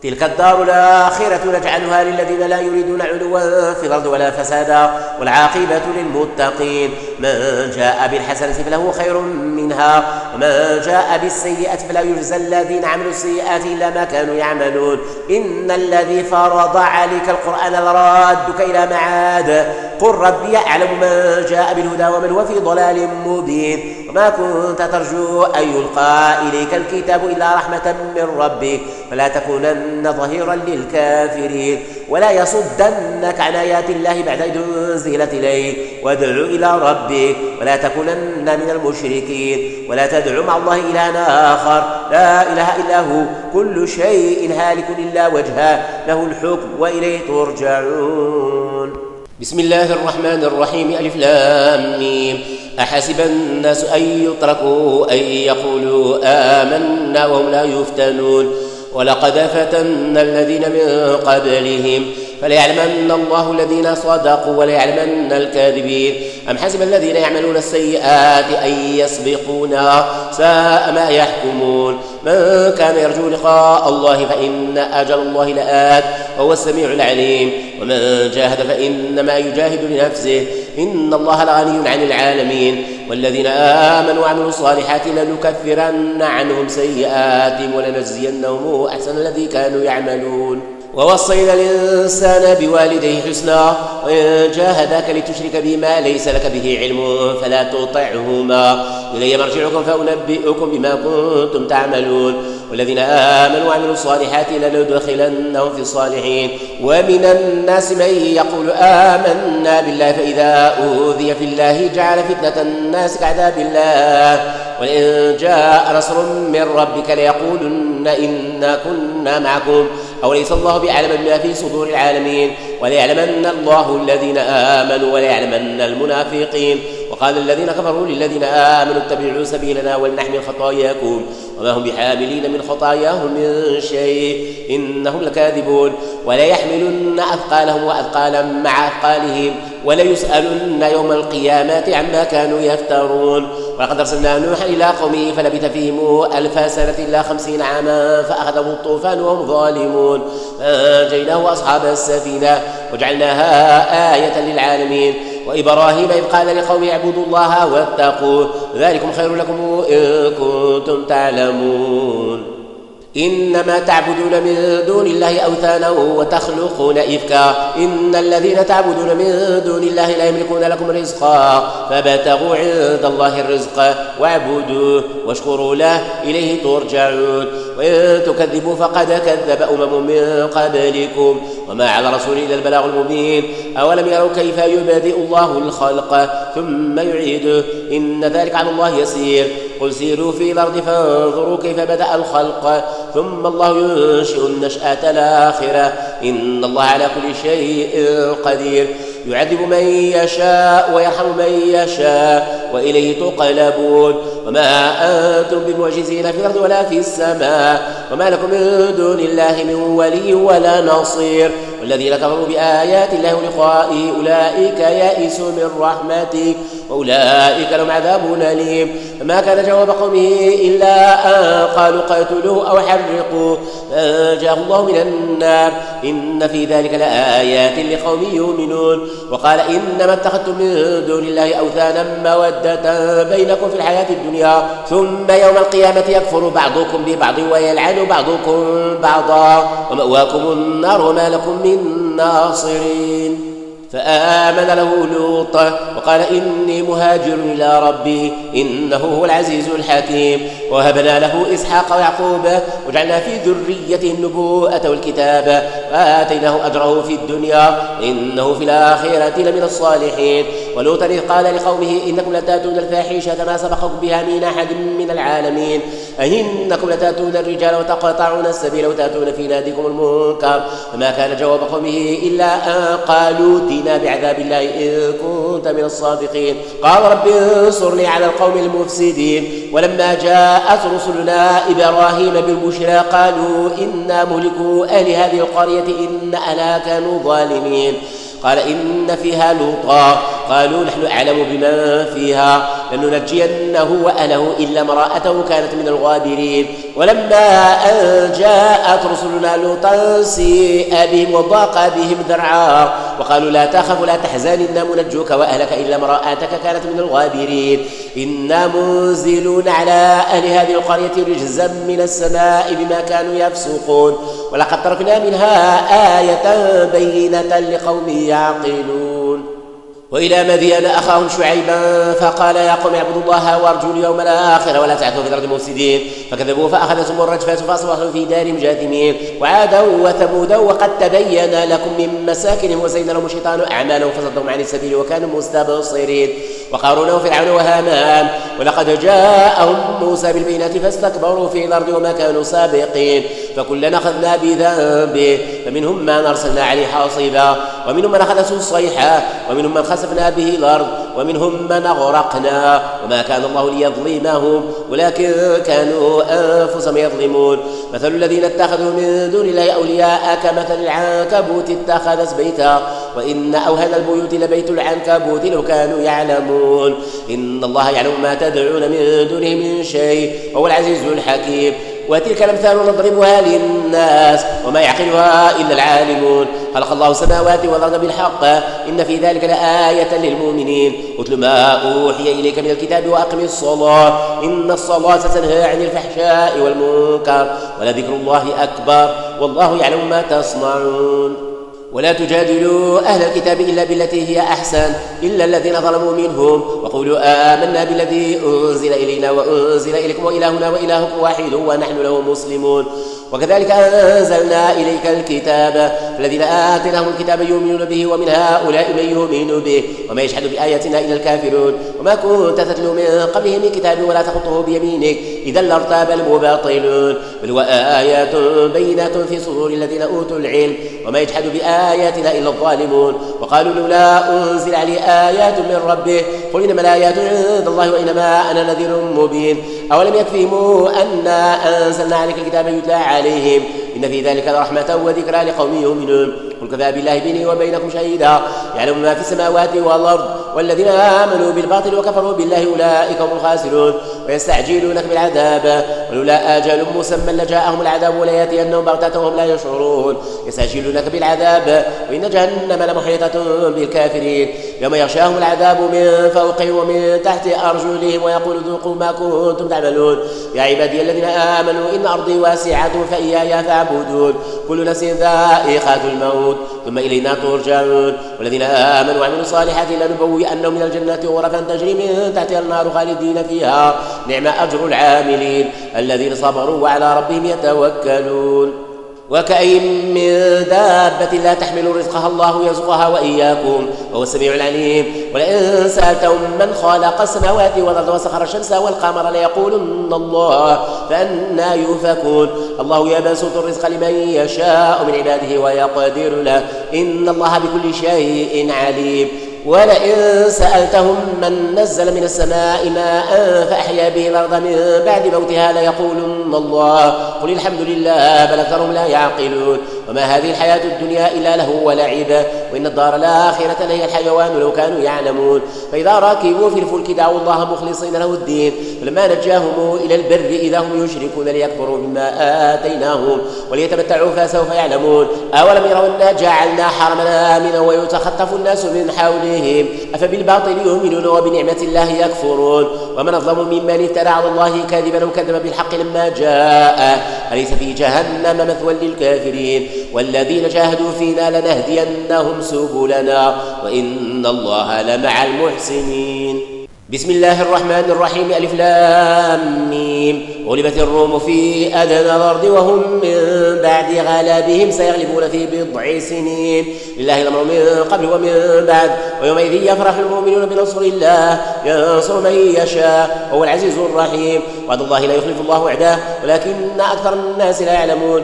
تلك الدار الآخرة نجعلها للذين لا يريدون علوا في الأرض ولا فسادا والعاقبة للمتقين من جاء بالحسنة فله خير منها ومن جاء بالسيئة فلا يجزى الذين عملوا السيئات إلا ما كانوا يعملون إن الذي فرض عليك القرآن لرادك إلى معاد قل ربي يعلم من جاء بالهدى ومن هو في ضلال مبين وما كنت ترجو أن يلقى إليك الكتاب إلا رحمة من ربك فلا تكونن ظهيرا للكافرين ولا يصدنك عن آيات الله بعد إذ أنزلت إليك وادع إلى ربك ولا تكونن من المشركين ولا تدع مع الله إلها آخر لا إله إلا هو كل شيء هالك إلا وجهه له الحكم وإليه ترجعون بسم الله الرحمن الرحيم ألف لام ميم أحسب الناس أن يتركوا أن يقولوا آمنا وهم لا يفتنون ولقد فتنا الذين من قبلهم فليعلمن الله الذين صدقوا وليعلمن الكاذبين أم حسب الذين يعملون السيئات أن يسبقونا ساء ما يحكمون من كان يرجو لقاء الله فإن أجل الله لآت وهو السميع العليم ومن جاهد فإنما يجاهد لنفسه إن الله لغني عن العالمين والذين آمنوا وعملوا الصالحات لنكفرن عنهم سيئاتهم ولنجزينهم أحسن الذي كانوا يعملون ووصينا الإنسان بوالديه حسنا وإن جاهداك لتشرك بما ليس لك به علم فلا تطعهما إلي مرجعكم فأنبئكم بما كنتم تعملون والذين آمنوا وعملوا الصالحات لندخلنهم في الصالحين ومن الناس من يقول آمنا بالله فإذا أوذي في الله جعل فتنة الناس كعذاب الله ولئن جاء نصر من ربك ليقولن إنا كنا معكم أوليس الله بأعلم بما في صدور العالمين وليعلمن الله الذين آمنوا وليعلمن المنافقين وقال الذين كفروا للذين آمنوا اتبعوا سبيلنا ولنحمل خطاياكم وما هم بحاملين من خطاياهم من شيء إنهم لكاذبون ولا يحملن أثقالهم وأثقالا مع أثقالهم وليسألن يوم القيامة عما كانوا يفترون. ولقد أرسلنا نوحا إلى قومه فلبث فيهم 1000 سنة إلا 50 عاما فأخذهم الطوفان وهم ظالمون فأنجيناه وأصحاب السفينة وجعلناها آية للعالمين. وإبراهيم إذ قال لقومه اعبدوا الله واتقوه ذلكم خير لكم إن كنتم تعلمون. إنما تعبدون من دون الله أوثانا وتخلقون إفكا إن الذين تعبدون من دون الله لا يملكون لكم رزقا فابتغوا عند الله الرزق واعبدوه واشكروا له إليه ترجعون. وإن تكذبوا فقد كذب أمم من قبلكم وما على رسول إلا البلاغ المبين. أولم يروا كيف يبدئ الله الخلق ثم يعيده إن ذلك على الله يسير. قل سيروا في الأرض فانظروا كيف بدأ الخلق ثم الله ينشئ النشأة الآخرة إن الله على كل شيء قدير. يعذب من يشاء ويرحم من يشاء وإليه تقلبون. وما أنتم بمعجزين في الأرض ولا في السماء وما لكم من دون الله من ولي ولا نصير. والذين كفروا بآيات الله ولقائه أولئك يئسوا من رحمته وأولئك لهم عذاب أليم. فما كان جواب قومه إلا أن قالوا قتلوه أو حرقوه فأنجاه الله من النار إن في ذلك لآيات لقوم يؤمنون. وقال إنما اتخذتم من دون الله أوثانا مودة بينكم في الحياة الدنيا ثم يوم القيامة يكفر بعضكم ببعض ويلعن بعضكم بعضا ومأواكم النار وما لكم من ناصرين. فآمن له لوط وقال إني مهاجر إلى ربي إنه هو العزيز الحكيم. وهبنا له إسحاق ويعقوب وجعلنا في ذريته النبوءة والكتاب وآتيناه أجره في الدنيا إنه في الآخرة لمن الصالحين. ولوطا إذ قال لقومه إنكم لتأتون الفاحشة ما سبقكم بها من أحد من العالمين أئنكم لتأتون الرجال وتقطعون السبيل وتأتون في ناديكم المنكر. فما كان جواب قومه إلا أن قالوا ائتنا بعذاب الله إن كنت من الصادقين. قال رب انصرني على القوم المفسدين. ولما جاءت رسلنا إبراهيم بالبشرى قالوا إنا مهلكو أهل هذه القرية إن أهلها كانوا ظالمين. قال إن فيها لوطا قالوا نحن أعلم بمن فيها لننجينه وأهله إلا امرأته كانت من الغابرين. ولما أن جاءت رسلنا لوطا سيء بهم وضاق بهم ذرعا وقالوا لا تخف لا تحزن إنا منجوك وأهلك إلا امرأتك كانت من الغابرين إنا منزلون على أهل هذه القرية رجزا من السماء بما كانوا يفسقون. ولقد تركنا منها آية بينة لقوم يعقلون. وإلى مدين أخاهم شعيبا فقال يا قوم اعبدوا الله وارجوا اليوم الآخر ولا تعثوا في الأرض مفسدين فكذبوا فأخذتهم الرجفة فأصبحوا في دارهم جاثمين. وعادا وثمودا وقد تبين لكم من مساكنهم وزين لهم الشيطان أعمالهم فصدهم عن السبيل وكانوا مستبصرين. وقارون وفرعون وهامان ولقد جاءهم موسى بالبينات فاستكبروا في الأرض وما كانوا سابقين فكلنا أخذنا بذنبه فمنهم من أرسلنا عليه حاصبا ومنهم من أخذته الصيحة ومنهم من خسفنا به الأرض ومنهم من أغرقنا وما كان الله ليظلمهم ولكن كانوا أنفسهم يظلمون. مثل الذين اتخذوا من دون الله أولياء كمثل العنكبوت اتخذت بيتا وإن أوهن البيوت لبيت العنكبوت لو كانوا يعلمون إن الله يعلم ما تدعون من دونه من شيء وهو العزيز الحكيم. وتلك الأمثال نضربها للناس وما يعقلها إلا العالمون. خلق الله السماوات والأرض بالحق إن في ذلك لآية للمؤمنين. اتل ما أوحي إليك من الكتاب وأقم الصلاة إن الصلاة تنهى عن الفحشاء والمنكر ولذكر الله أكبر والله يعلم ما تصنعون. ولا تجادلوا أهل الكتاب إلا بالتي هي أحسن إلا الذين ظلموا منهم وقولوا آمنا بالذي أنزل إلينا وأنزل إليكم وإلهنا وإلهكم واحد ونحن له مسلمون. وكذلك أنزلنا إليك الكتاب الذين آتيناهم الكتاب يؤمنون به ومن هؤلاء من يؤمن به وما يجحد بآياتنا إلا الكافرون وما كنت تتلو من قبله من كتاب ولا تخطه بيمينك إذا لارتاب المبطلون بل وآيات بينات في صدور الذين أوتوا العلم وما يجحد بآياتنا إلا الظالمون وقالوا لولا أنزل عليه آيات من ربه قل إنما الآيات عند الله وإنما أنا نذير مبين أولم يكفهم أنا أنزلنا عليك الكتاب يتلى عليهم إن في ذلك لرحمة وذكرى لقوم يؤمنون قل كفى بالله بيني وبينكم شهيدا يعلم ما في السماوات والأرض والذين آمنوا بالباطل وكفروا بالله أولئك هم الخاسرون ويستعجلونك بالعذاب ولولا آجال مسمى لجاءهم العذاب وليأتينهم بغتة وهم لا يشعرون يستعجلونك بالعذاب وإن جهنم لمحيطة بالكافرين يوم يغشاهم العذاب من فوقهم ومن تحت أرجلهم ويقول ذوقوا ما كنتم تعملون يا عبادي الذين آمنوا إن أرضي واسعة فإياي فاعبدون كل نفس ذائقة الموت ثم إلينا ترجعون والذين آمنوا وعملوا الصالحات لنبوئنهم من الجنة غرفا تجري من تحتها النار خالدين فيها نعم أجر العاملين الذين صبروا وعلى ربهم يتوكلون وكأين من دابة لا تحمل رزقها الله يرزقها وإياكم وهو السميع العليم ولئن سألتهم من خلق السماوات والأرض وسخر الشمس والقمر ليقولن الله فأنى يؤفكون الله يبسط الرزق لمن يشاء من عباده ويقدر له إن الله بكل شيء عليم ولئن سألتهم من نزل من السماء ماء فأحيا به الأرض من بعد موتها ليقولن الله قل الحمد لله بل أكثرهم لا يعقلون وما هذه الحياة الدنيا إلا لهو ولعب وإن الدار الآخرة لهي الحيوان لو كانوا يعلمون فإذا ركبوا في الفلك دعوا الله مخلصين له الدين فلما نجاهم إلى البر إذا هم يشركون ليكفروا بما آتيناهم وليتمتعوا فسوف يعلمون أولم يروا أنا جعلنا حرما آمنا ويتخطف الناس من حولهم أفبالباطل يؤمنون وبنعمة الله يكفرون ومن أظلم ممن افترى على الله كاذبا وكذب بالحق لما جاء أليس في جهنم مثوى للكافرين والذين جاهدوا فينا لنهدينهم سبلنا وإن الله لمع المحسنين بسم الله الرحمن الرحيم ألف لام ميم غلبت الروم في أدنى الأرض وهم من بعد غلبهم سيغلبون في بضع سنين لله الأمر من قبل ومن بعد ويومئذ يفرح المؤمنون بنصر الله ينصر من يشاء وهو العزيز الرحيم وعد الله لا يخلف الله وعده ولكن أكثر الناس لا يعلمون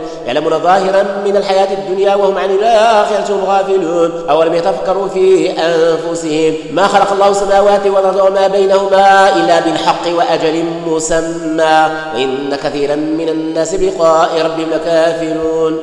ظاهرا من الحياة الدنيا وهم عن الآخرة هم غافلون أولم يتفكروا في أنفسهم ما خلق الله السماوات والأرض وما بينهما إلا بالحق وأجل مسمى وإن كثيرا من الناس بلقاء ربهم لكافرون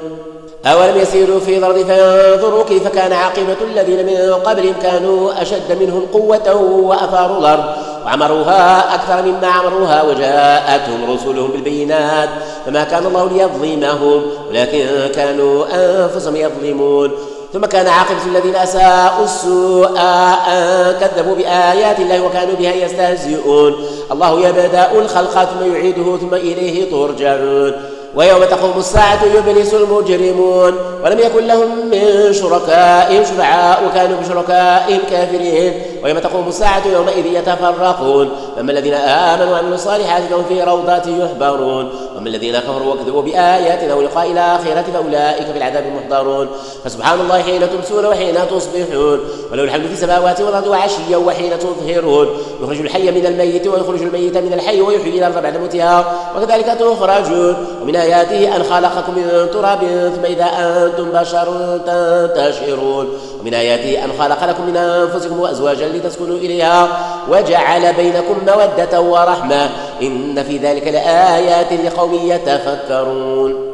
أولم يسيروا في الأرض فينظروا كيف كان عاقبة الذين من قبلهم كانوا أشد منهم قوة وأثاروا الأرض وعمروها أكثر مما عمروها وجاءتهم رسلهم بالبينات فما كان الله ليظلمهم ولكن كانوا أنفسهم يظلمون ثم كان عاقبة الذين أساءوا السوء أن كذبوا بآيات الله وكانوا بها يستهزئون الله يبدأ الخلق ثم يعيده ثم إليه ترجعون ويوم تقوم الساعة يبلس المجرمون ولم يكن لهم من شركائهم شفعاء وكانوا بشركائهم كافرين ويوم تقوم الساعة يومئذ يتفرقون أما الذين آمنوا وعملوا الصالحات فهم في روضات يحبرون وأما الذين كفروا وكذبوا بآياتنا ولقاء الآخرة فأولئك في العذاب محضرون فسبحان الله حين تمسون وحين تصبحون وله الحمد في السماوات والأرض وعشيا وحين تظهرون يخرج الحي من الميت ويخرج الميت من الحي ويحيي الأرض بعد موتها وكذلك تخرجون ومن آياته أن خلقكم من تراب ثم إذا أنتم بشر تنتشرون ومن آياته أن خلق لكم من أنفسكم أزواجا لتسكنوا إليها وجعل بينكم مودة ورحمة إن في ذلك لآيات لقوم يتفكرون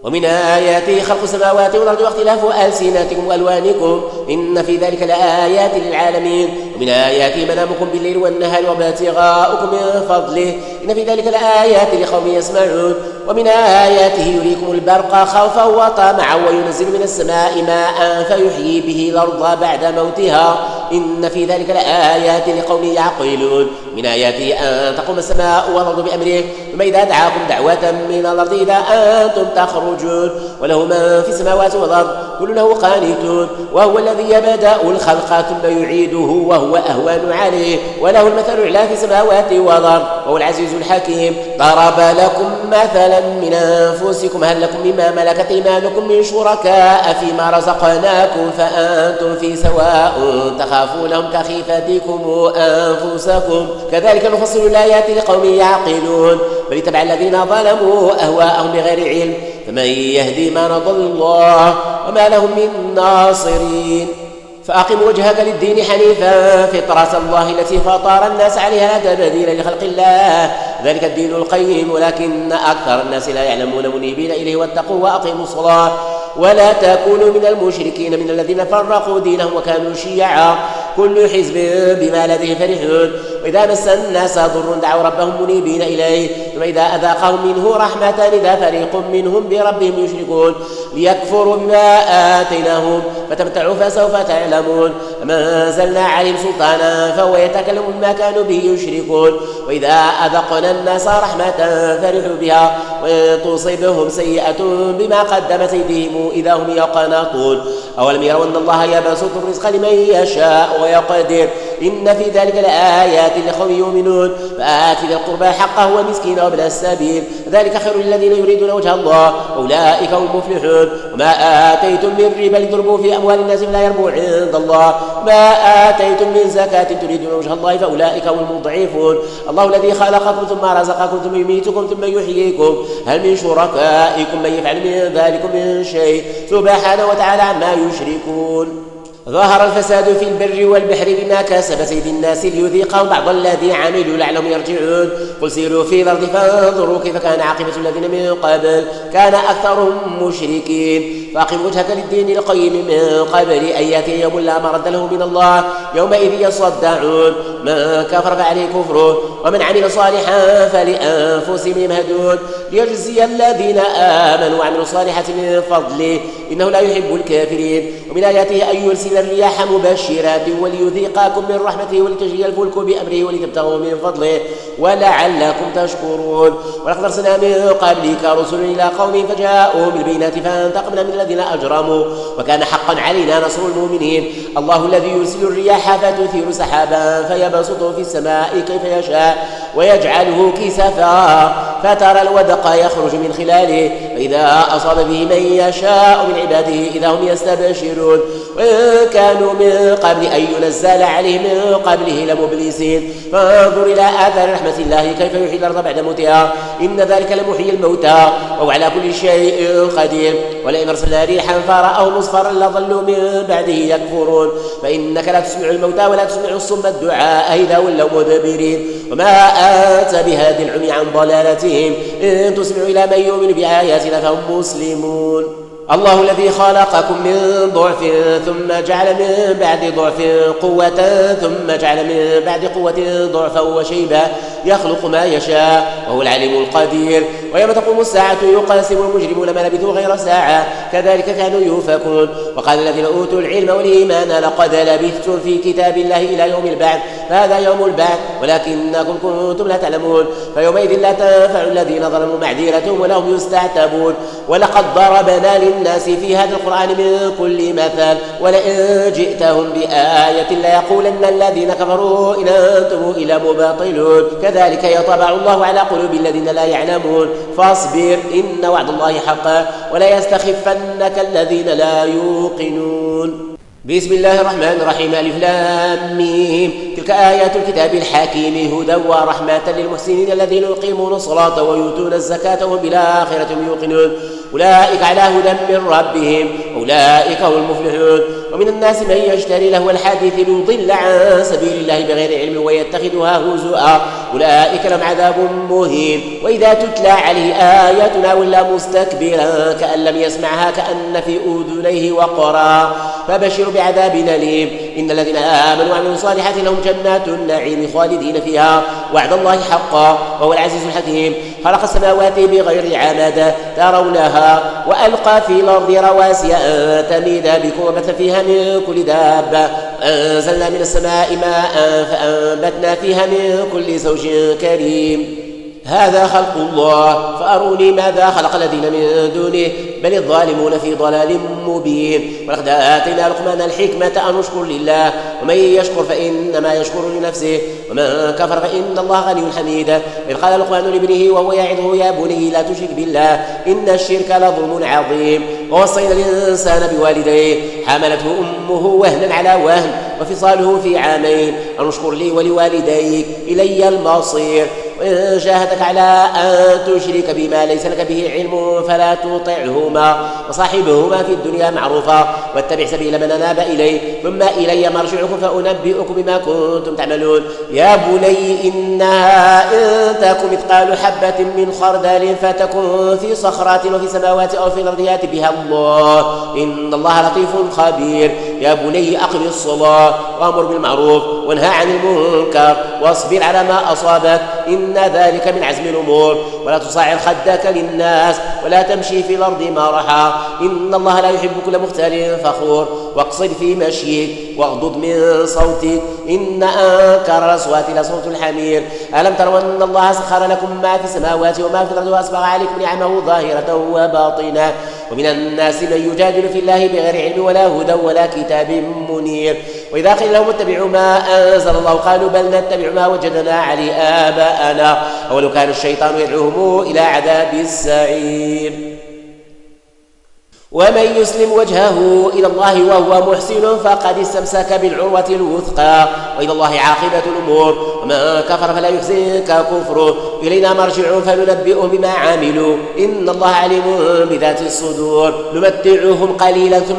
ومن آياته خلق السماوات والأرض واختلاف ألسنتكم وألوانكم إن في ذلك لآيات للعالمين ومن آياته منامكم بالليل والنهار وابتغاؤكم من فضله إن في ذلك لآيات لقوم يسمعون ومن آياته يريكم البرق خوفا وطمعا وينزل من السماء ماء فيحيي به الأرض بعد موتها إن في ذلك لآيات لقوم يعقلون من آياته أن تقوم السماء والأرض بأمره ثم إذا دعاكم دعوة من الأرض إذا أنتم تخرجون وله من في السماوات والأرض كل له قانتون وهو الذي يبدأ الخلق ثم يعيده وهو أهون عليه وله المثل الأعلى في السماوات والأرض وهو العزيز الحكيم. ضرب لكم مثلا من أنفسكم هل لكم مما ملكت أيمانكم من شركاء فيما رزقناكم فأنتم في سواء تخافونهم كخيفتكم أنفسكم كذلك نفصل الآيات لقوم يعقلون بل اتبع الذين ظلموا أهواءهم بغير علم فمن يهدي من ضل الله وما لهم من ناصرين. فأقم وجهك للدين حنيفا فطرة الله التي فطر الناس عليها لا تبديل لخلق الله ذلك الدين القيم ولكن أكثر الناس لا يعلمون منيبين إليه واتقوا وأقيموا الصلاة ولا تكونوا من المشركين من الذين فرقوا دينهم وكانوا شيعا كل حزب بما لديه فرحون وإذا مس الناس ضر دعوا ربهم منيبين إليه ثم إذا أذاقهم منه رحمة إذا فريق منهم بربهم يشركون ليكفروا بما آتيناهم فتمتعوا فسوف تعلمون أما أنزلنا عليهم سلطانا فهو يتكلم بما كانوا به يشركون وإذا أذقنا الناس رحمة فرحوا بها وإن تصيبهم سيئة بما قدمت أيديهم إذا هم يقنطون أولم يروا أن الله يبسط الرزق لمن يشاء ويقدر إن في ذلك لآيات لقوم يؤمنون فآت ذي القربى حقه والمسكين وابن السبيل ذلك خير للذين يريدون وجه الله أولئك هم المفلحون وما آتيتم من ربا لتربوا في أموال الناس لا يربو عند الله ما آتيتم من زكاة تريدون وجه الله فأولئك هم المضعفون الله الذي خلقكم ثم رزقكم ثم يميتكم ثم يحييكم هل من شركائكم من يفعل من ذلك من شيء سبحانه وتعالى عما يشركون. ظهر الفساد في البر والبحر بما كسبت أيدي الناس ليذيقهم بعض الذي عملوا لعلهم يرجعون قل سيروا في الأرض فانظروا كيف كان عاقبة الذين من قبل كان أكثرهم مشركين فأقم وجهك للدين القيم من قبل أن يأتي يوم لا مرد له من الله يومئذ يصدعون من كفر فعليه كفره ومن عمل صالحا فلأنفسهم يمهدون ليجزي الذين آمنوا وعملوا الصالحات من فضله إنه لا يحب الكافرين ومن آياته أن يرسل الرياح مبشرات وليذيقكم من رحمته ولتجري الفلك بأمره ولتبتغوا من فضله ولعلكم تشكرون ولقد أرسلنا من قبلك رسل إلى قوم فجاءوا بالبينات فانتقمنا من الذين أجرموا وكان حقا علينا نصر المؤمنين الله الذي يرسل الرياح فتثير سحابا فيبسطه في السماء كيف يشاء ويجعله كسفا فترى الودق يخرج من خلاله فإذا أصاب به من يشاء من عباده إذا هم يستبشرون وإن كانوا من قبل أن ينزل عليهم من قبله لمبلسين فانظر إلى آثار رحمة الله كيف يحيي الأرض بعد موتها إن ذلك لمحيي الموتى وهو على كل شيء قدير ولئن أرسلنا ريحا فرأوا مصفرا لظلوا من بعده يكفرون فإنك لا تسمع الموتى ولا تسمع الصم الدعاء إذا ولوا مدبرين وما أنت بهادي العمي عن ضلالتهم إن تسمع إلى من يؤمن بآياتنا فهم مسلمون الله الذي خلقكم من ضعف ثم جعل من بعد ضعف قوة ثم جعل من بعد قوة ضعفا وشيبا يخلق ما يشاء وهو العليم القدير ويوم تقوم الساعة يقاسم المجرمون ما لبثوا غير ساعة كذلك كانوا يؤفكون وقال الذين أوتوا العلم والإيمان لقد لبثتم في كتاب الله إلى يوم البعث فهذا يوم البعث ولكنكم كنتم لا تعلمون فيومئذ لا تنفع الذين ظلموا معذرتهم ولا هم يستعتبون ولقد ضربنا للناس في هذا القرآن من كل مثل ولئن جئتهم بآية ليقولن الذين كفروا إن أنتم إلا مباطلون كذلك يطبع الله على قلوب الذين لا يعلمون فاصبر إن وعد الله حق ولا يستخفنك الذين لا يوقنون. بسم الله الرحمن الرحيم ألف لام ميم تلك آيات الكتاب الحكيم هدى ورحمة للمحسنين الذين يقيمون الصلاة ويؤتون الزكاة وهم بالآخرة يوقنون أولئك على هدى من ربهم أولئك هم المفلحون ومن الناس من يشتري لهو الحديث ليضل عن سبيل الله بغير علم ويتخذها هزؤا أولئك لهم عذاب مهين وإذا تتلى عليه آياتنا ولا مستكبرا كأن لم يسمعها كأن في أذنيه وقرا فبشر بعذاب أليم إن الذين آمنوا وعملوا الصالحات لهم جنات النعيم خالدين فيها وعد الله حقا وهو العزيز الحكيم خلق السماوات بغير عمد ترونها وألقى في الأرض رواسي أن تميد بكم وبث فيها فيها من كل دابة، أنزلنا من السماء ماء فأنبتنا فيها من كل زوج كريم. هذا خلق الله فأروني ماذا خلق الذين من دونه بل الظالمون في ضلال مبين. ولقد آتينا لقمان الحكمة أن اشكر لله ومن يشكر فإنما يشكر لنفسه ومن كفر فإن الله غني حميد. إذ قال لقمان لابنه وهو يعظه يا بني لا تشرك بالله إن الشرك لظلم عظيم. ووصينا الإنسان بوالديه حملته أمه وهنا على وهن وفصاله في عامين أن اشكر لي ولوالديك إلي المصير. وإن جاهدك على أن تشرك بما ليس لك به علم فلا تطعهما وصاحبهما في الدنيا معروفا واتبع سبيل من أناب إليه ثم إلي مرجعكم فأنبئكم بما كنتم تعملون. يا بني إنها إن تكن مثقال حبة من خردل فتكن في صخرات وفي السماوات أو في الأرض يأت بها الله إن الله لطيف خبير. يا بني أقم الصلاة وأمر بالمعروف وانهى عن المنكر واصبر على ما أصابك إن ذلك من عزم الأمور. ولا تصعر خدك للناس ولا تمشي في الأرض مرحا إن الله لا يحب كل مختال فخور. واقصد في مشيك واغضض من صوتك إن أنكر الأصوات لصوت الحمير. ألم تروا أن الله سخر لكم ما في السماوات وما في الأرض وأسبغ عليكم نعمه ظاهرة وباطنة ومن الناس من يجادل في الله بغير علم ولا هدى ولا كتاب منير. وإذا قيل لهم اتبعوا ما أنزل الله قالوا بل نتبع ما وجدنا عليه آباءنا أولو كان الشيطان يدعوهم إلى عذاب السعير. ومن يسلم وجهه إلى الله وهو محسن فقد استمسك بالعروة الوثقى وإلى الله عاقبة الأمور. ومن كفر فلا يحزنك كفره إلينا مرجعهم فننبئهم بما عملوا إن الله عليم بذات الصدور. نمتعهم قليلا ثم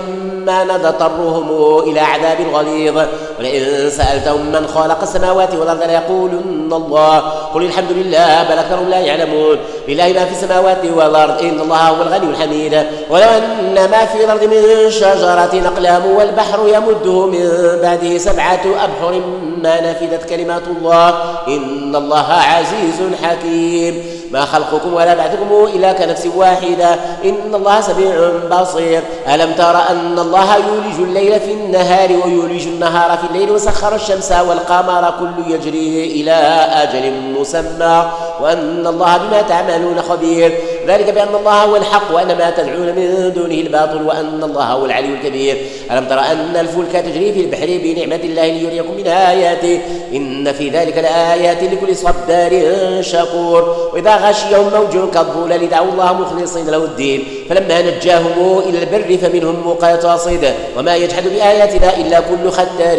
نضطرهم إلى عذاب غليظ. ولئن سألتهم من خلق السماوات والأرض ليقولن الله قل الحمد لله بل أكثرهم لا يعلمون. لله ما في السماوات والأرض إن الله هو الغني الحميد. ولو أن ما في الأرض من شجرة أقلام والبحر يمده من بعده 7 أبحر ما نفدت كلمات الله إن الله عزيز حكيم. ما خلقكم ولا بعثكم إلا كنفس واحدة إن الله سميع بصير. ألم تر أن الله يولج الليل في النهار ويولج النهار في الليل وسخر الشمس والقمر كل يجري إلى أجل مسمى وأن الله بما تعملون خبير. ذلك بأن الله هو الحق وأن ما تدعون من دونه الباطل وأن الله هو العلي الكبير. ألم تر أن الفلك تجري في البحر بنعمة الله ليريكم من آياته إن في ذلك لآيات لكل صبار شكور. وإذا غشيهم موج كالظلال دعوا الله مخلصين له الدين فلما نجاهم إلى البر فمنهم مقتصد وما يجحد بآياتنا إلا كل ختار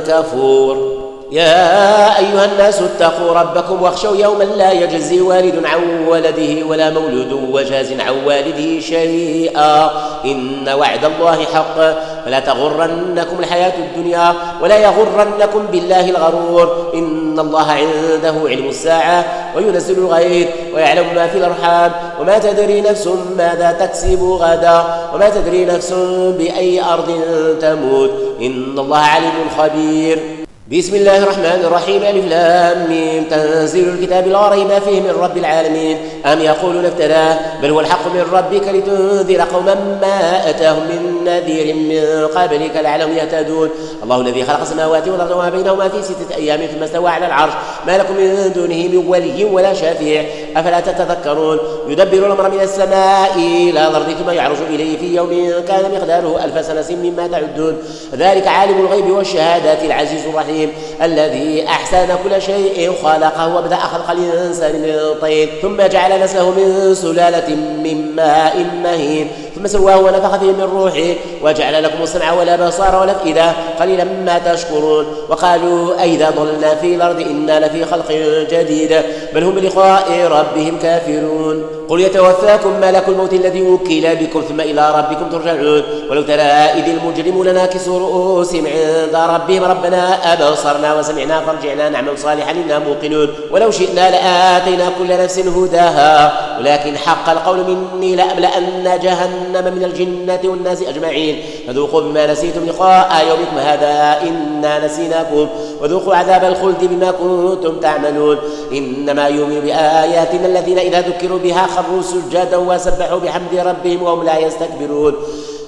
كفور. يا أيها الناس اتقوا ربكم واخشوا يوما لا يجزي والد عن ولده ولا مولود وجاز عن والده شيئا إن وعد الله حق فلا تغرنكم الحياة الدنيا ولا يغرنكم بالله الغرور إن الله عنده علم الساعة وينزل الغيث ويعلم ما في الأرحام وما تدري نفس ماذا تكسب غدا وما تدري نفس بأي أرض تموت إن الله عليم خبير. بسم الله الرحمن الرحيم ألف لام ميم تنزيل الكتاب لا ريب فيه من رب العالمين أم يقولون افتراه بل هو الحق من ربك لتنذر قوما ما أتاهم من نذير من قبلك لعلهم يهتدون. الله الذي خلق السماوات والأرض وما بينهما في 6 أيام ثم استوى على العرش ما لكم من دونه من ولي ولا شفيع أفلا تتذكرون. يدبر الأمر من السماء إلى الأرض ثم يعرج إليه في يوم كان مقداره 1000 سنة مما تعدون. ذلك عالم الغيب والشهادة العزيز الرحيم الذي أحسن كل شيء خلقه وبدأ خلق الإنسان من طين ثم جعل نسله من سلالة من ماء مهين ثم سواه ونفخ فيه من روحه وجعل لكم السمع والأبصار والأفئدة قليلا ما تشكرون. وقالوا أئذا ضللنا في الأرض إنا لفي خلق جديد بل هم بلقاء ربهم كافرون. قل يتوفاكم ملك الموت الذي وكل بكم ثم إلى ربكم ترجعون. ولو ترى إذ المجرمون ناكسوا رؤوسهم عند ربهم ربنا أبصرنا وسمعنا فارجعنا نعمل صالحا إنا موقنون. ولو شئنا لآتينا كل نفس هداها ولكن حق القول مني لأملأن جهنم من الجنة والناس أجمعين فذوقوا بما نسيتم لقاء يومكم هذا إنا نسيناكم وذوقوا عذاب الخلد بما كنتم تعملون. إنما يؤمن بآياتنا الذين إذا ذكروا بها خروا سجدا وسبحوا بحمد ربهم وهم لا يستكبرون.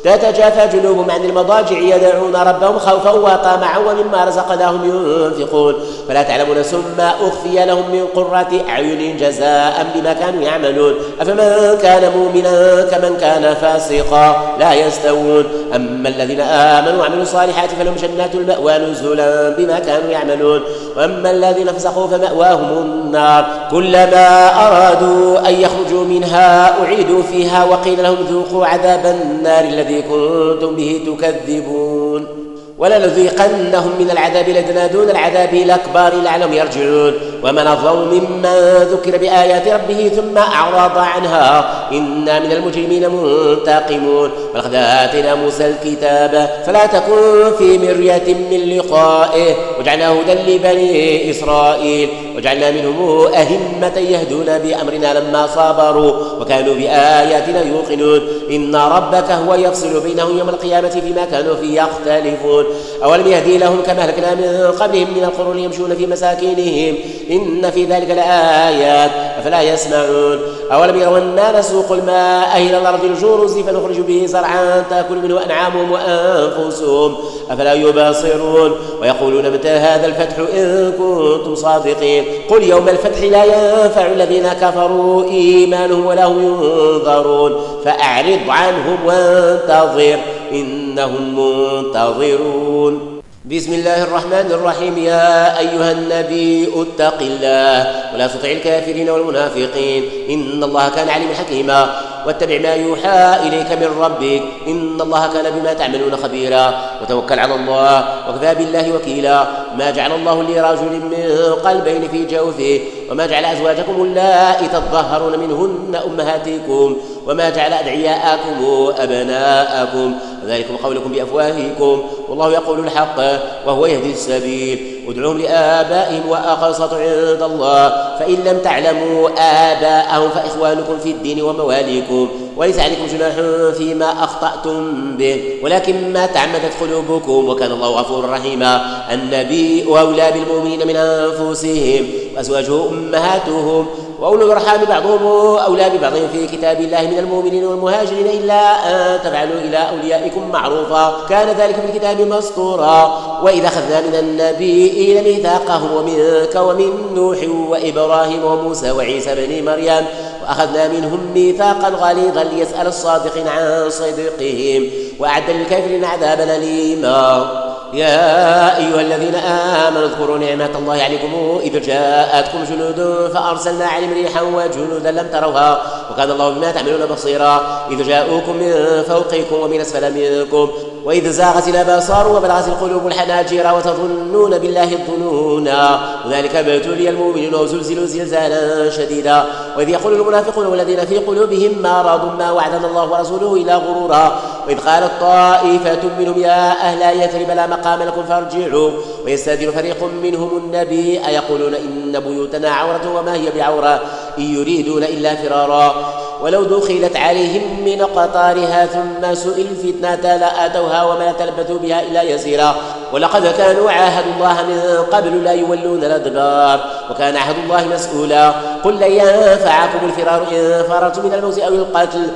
تتجافى جنوبهم عن المضاجع يدعون ربهم خوفا وطمعا ومما رزقناهم ينفقون فلا تعلم نفس ما أخفي لهم من قرة أعين جزاء بما كانوا يعملون أفمن كان مؤمنا كمن كان فاسقا لا يستوون أما الذين آمنوا وعملوا الصالحات فلهم جنات المأوى نزلا بما كانوا يعملون وأما الذين فسقوا فمأواهم النار كلما أرادوا أن يخرجوا منها أعيدوا فيها وقيل لهم ذوقوا عذاب النار الذي كنتم به تكذبون ولنذيقنهم من العذاب الأدنى دون العذاب الأكبر لعلهم يرجعون ومن أظلم ممن ذكر بآيات ربه ثم أعرض عنها إنا من المجرمين منتقمون ولقد آتينا موسى الكتاب فلا تكن في مرية من لقائه وجعلناه هدى لبني إسرائيل وجعلنا منهم أئمة يهدون بأمرنا لما صبروا وكانوا بآياتنا يوقنون إن ربك هو يفصل بينهم يوم القيامة فيما كانوا فيه يختلفون أولم يهدي لهم كما أهلكنا من قبلهم من القرون يمشون في مساكنهم إن في ذلك لآيات أفلا يسمعون أولم يروا أنا نسوق الماء إلى الأرض الجرز فنخرج به زرعا تأكل منه أنعامهم وأنفسهم أفلا يبصرون ويقولون متى هذا الفتح إن كنتم صادقين قل يوم الفتح لا ينفع الذين كفروا إيمانهم ولا هم ينظرون فأعرض عنهم وانتظر إنهم منتظرون بسم الله الرحمن الرحيم يا أيها النبي اتق الله ولا تطع الكافرين والمنافقين إن الله كان عليما حكيما واتبع ما يوحى إليك من ربك إن الله كان بما تعملون خبيرا وتوكل على الله وكفى بالله وكيلا ما جعل الله لرجل من قلبين في جوفه وما جعل أزواجكم اللائي تظاهرون منهن أمهاتكم وما جعل أدعياءكم أبناءكم ذلكم قولكم بأفواهكم والله يقول الحق وهو يهدي السبيل ادعوهم لآبائهم وأقسط عند الله فإن لم تعلموا آباءهم فإخوانكم في الدين ومواليكم وليس عليكم جناح فيما أخطأتم به ولكن ما تعمدت قلوبكم وكان الله غفورا رحيما النبي أولى بالمؤمنين من أنفسهم وأزواجه أمهاتهم وأولو الأرحام بعضهم أولى ببعض في كتاب الله من المؤمنين والمهاجرين إلا أن تفعلوا إلى أوليائكم معروفا كان ذلك في الكتاب مسطورا وإذا أخذنا من النبيين ميثاقهم ومنك ومن نوح وإبراهيم وموسى وعيسى بن مريم وأخذنا منهم ميثاقا غليظا ليسأل الصادقين عن صدقهم وأعد للكافرين عذابا أليما يا أيها الذين آمنوا اذكروا نعمة الله عليكم إذ جاءتكم جنود فأرسلنا عليهم ريحا وجنودا لم تروها وكان الله بما تعملون بصيرا إذ جاءوكم من فوقكم ومن أسفل منكم وإذ زاغت الأبصار وبلغت القلوب الحناجر وتظنون بالله الظنونا وذلك ابتلي المؤمنون وزلزلوا زلزالا شديدا وإذ يقول المنافقون والذين في قلوبهم مرض ما وعدنا الله ورسوله إلا غرورا وإذ قالت طائفة منهم يا أهل يثرب لا مقام لكم فارجعوا ويستأذن فريق منهم النبي أيقولون إن بيوتنا عورة وما هي بعورة إن يريدون إلا فرارا ولو دخلت عليهم من قطارها ثم سئل الفتنة لآتوها وما تلبثوا بها إلا يسيرا ولقد كانوا عاهدوا الله من قبل لا يولون الأدبار وكان عهد الله مسؤولا قل لن ينفعكم الفرار إن فررتم من الموت أو القتل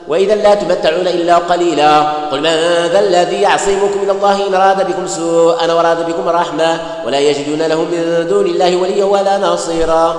وإذا لا تمتعون إلا قليلا قل من ذا الذي يعصمكم من الله إن أراد بكم سوءا وراد بكم رحمة ولا يجدون لهم من دون الله وليا ولا نصيرا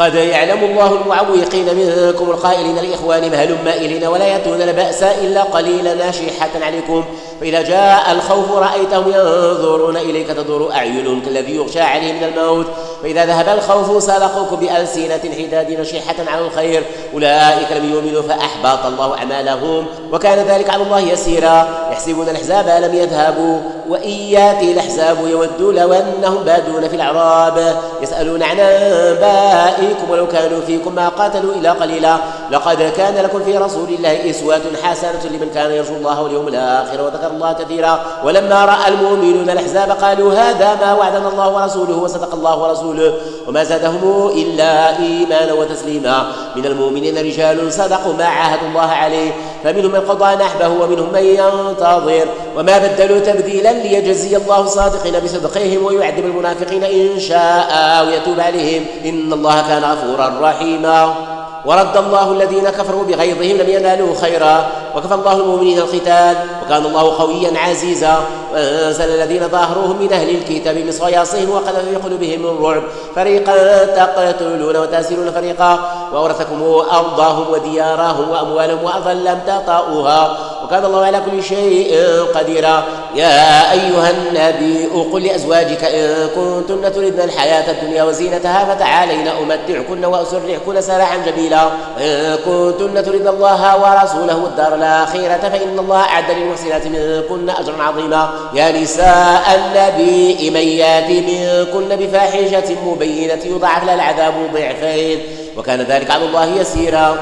قد يعلم الله المعوقين منكم القائلين لإخوانهم هلم مائلين ولا يأتون البأس إلا قليلا ناشحة عليكم فإذا جاء الخوف رأيتهم ينظرون إليك تدور أعينهم كالذي يغشى عليه من الموت فإذا ذهب الخوف سلقوك بألسنة حداد نشيحة على الخير أولئك لم يؤمنوا فأحبط الله أعمالهم وكان ذلك على الله يسيرا يحسبون الأحزاب لم يذهبوا وإن يأتي الأحزاب يودوا لو أنهم بادون في الأعراب يسألون عن أنبائكم ولو كانوا فيكم ما قاتلوا إلا قليلا لقد كان لكم في رسول الله أسوة حسنة لمن كان يرجو الله واليوم الآخر وذكر الله كثيرا ولما رأى المؤمنون الأحزاب قالوا هذا ما وعدنا الله ورسوله وصدق الله ورسوله وما زادهم إلا إيمانا وتسليما من المؤمنين رجال صدقوا ما عاهدوا الله عليه فمنهم من قضى نحبه ومنهم من ينتظر وما بدلوا تبديلا ليجزي الله الصادقين بصدقهم ويعذب المنافقين إن شاء ويتوب عليهم إن الله كان غفورا رحيما ورد الله الذين كفروا بغيظهم لم ينالوا خيرا وكفى الله المؤمنين القتال وكان الله قويا عزيزا وأنزل الذين ظاهروهم من أهل الكتاب من صياصهم وقذف في قلوبهم الرعب فريقا تقتلون وتأسرون فريقا وأورثكم أرضاهم وديارهم وأموالهم وأرضا لم تطئوها وكان الله على كل شيء قديرا. يا أيها النبي قل لأزواجك إن كنتن تردن الحياة الدنيا وزينتها فتعالين أمتعكن وأسرحكن سراحا جميلا إن كنتن تردن الله ورسوله والدار الآخرة فإن الله أعد للمحسنات منكن أجرا عظيما. يا نساء النبي من يأتي منكن بفاحشة مبينة يضاعف لها العذاب ضعفين وكان ذلك على الله يسيرا.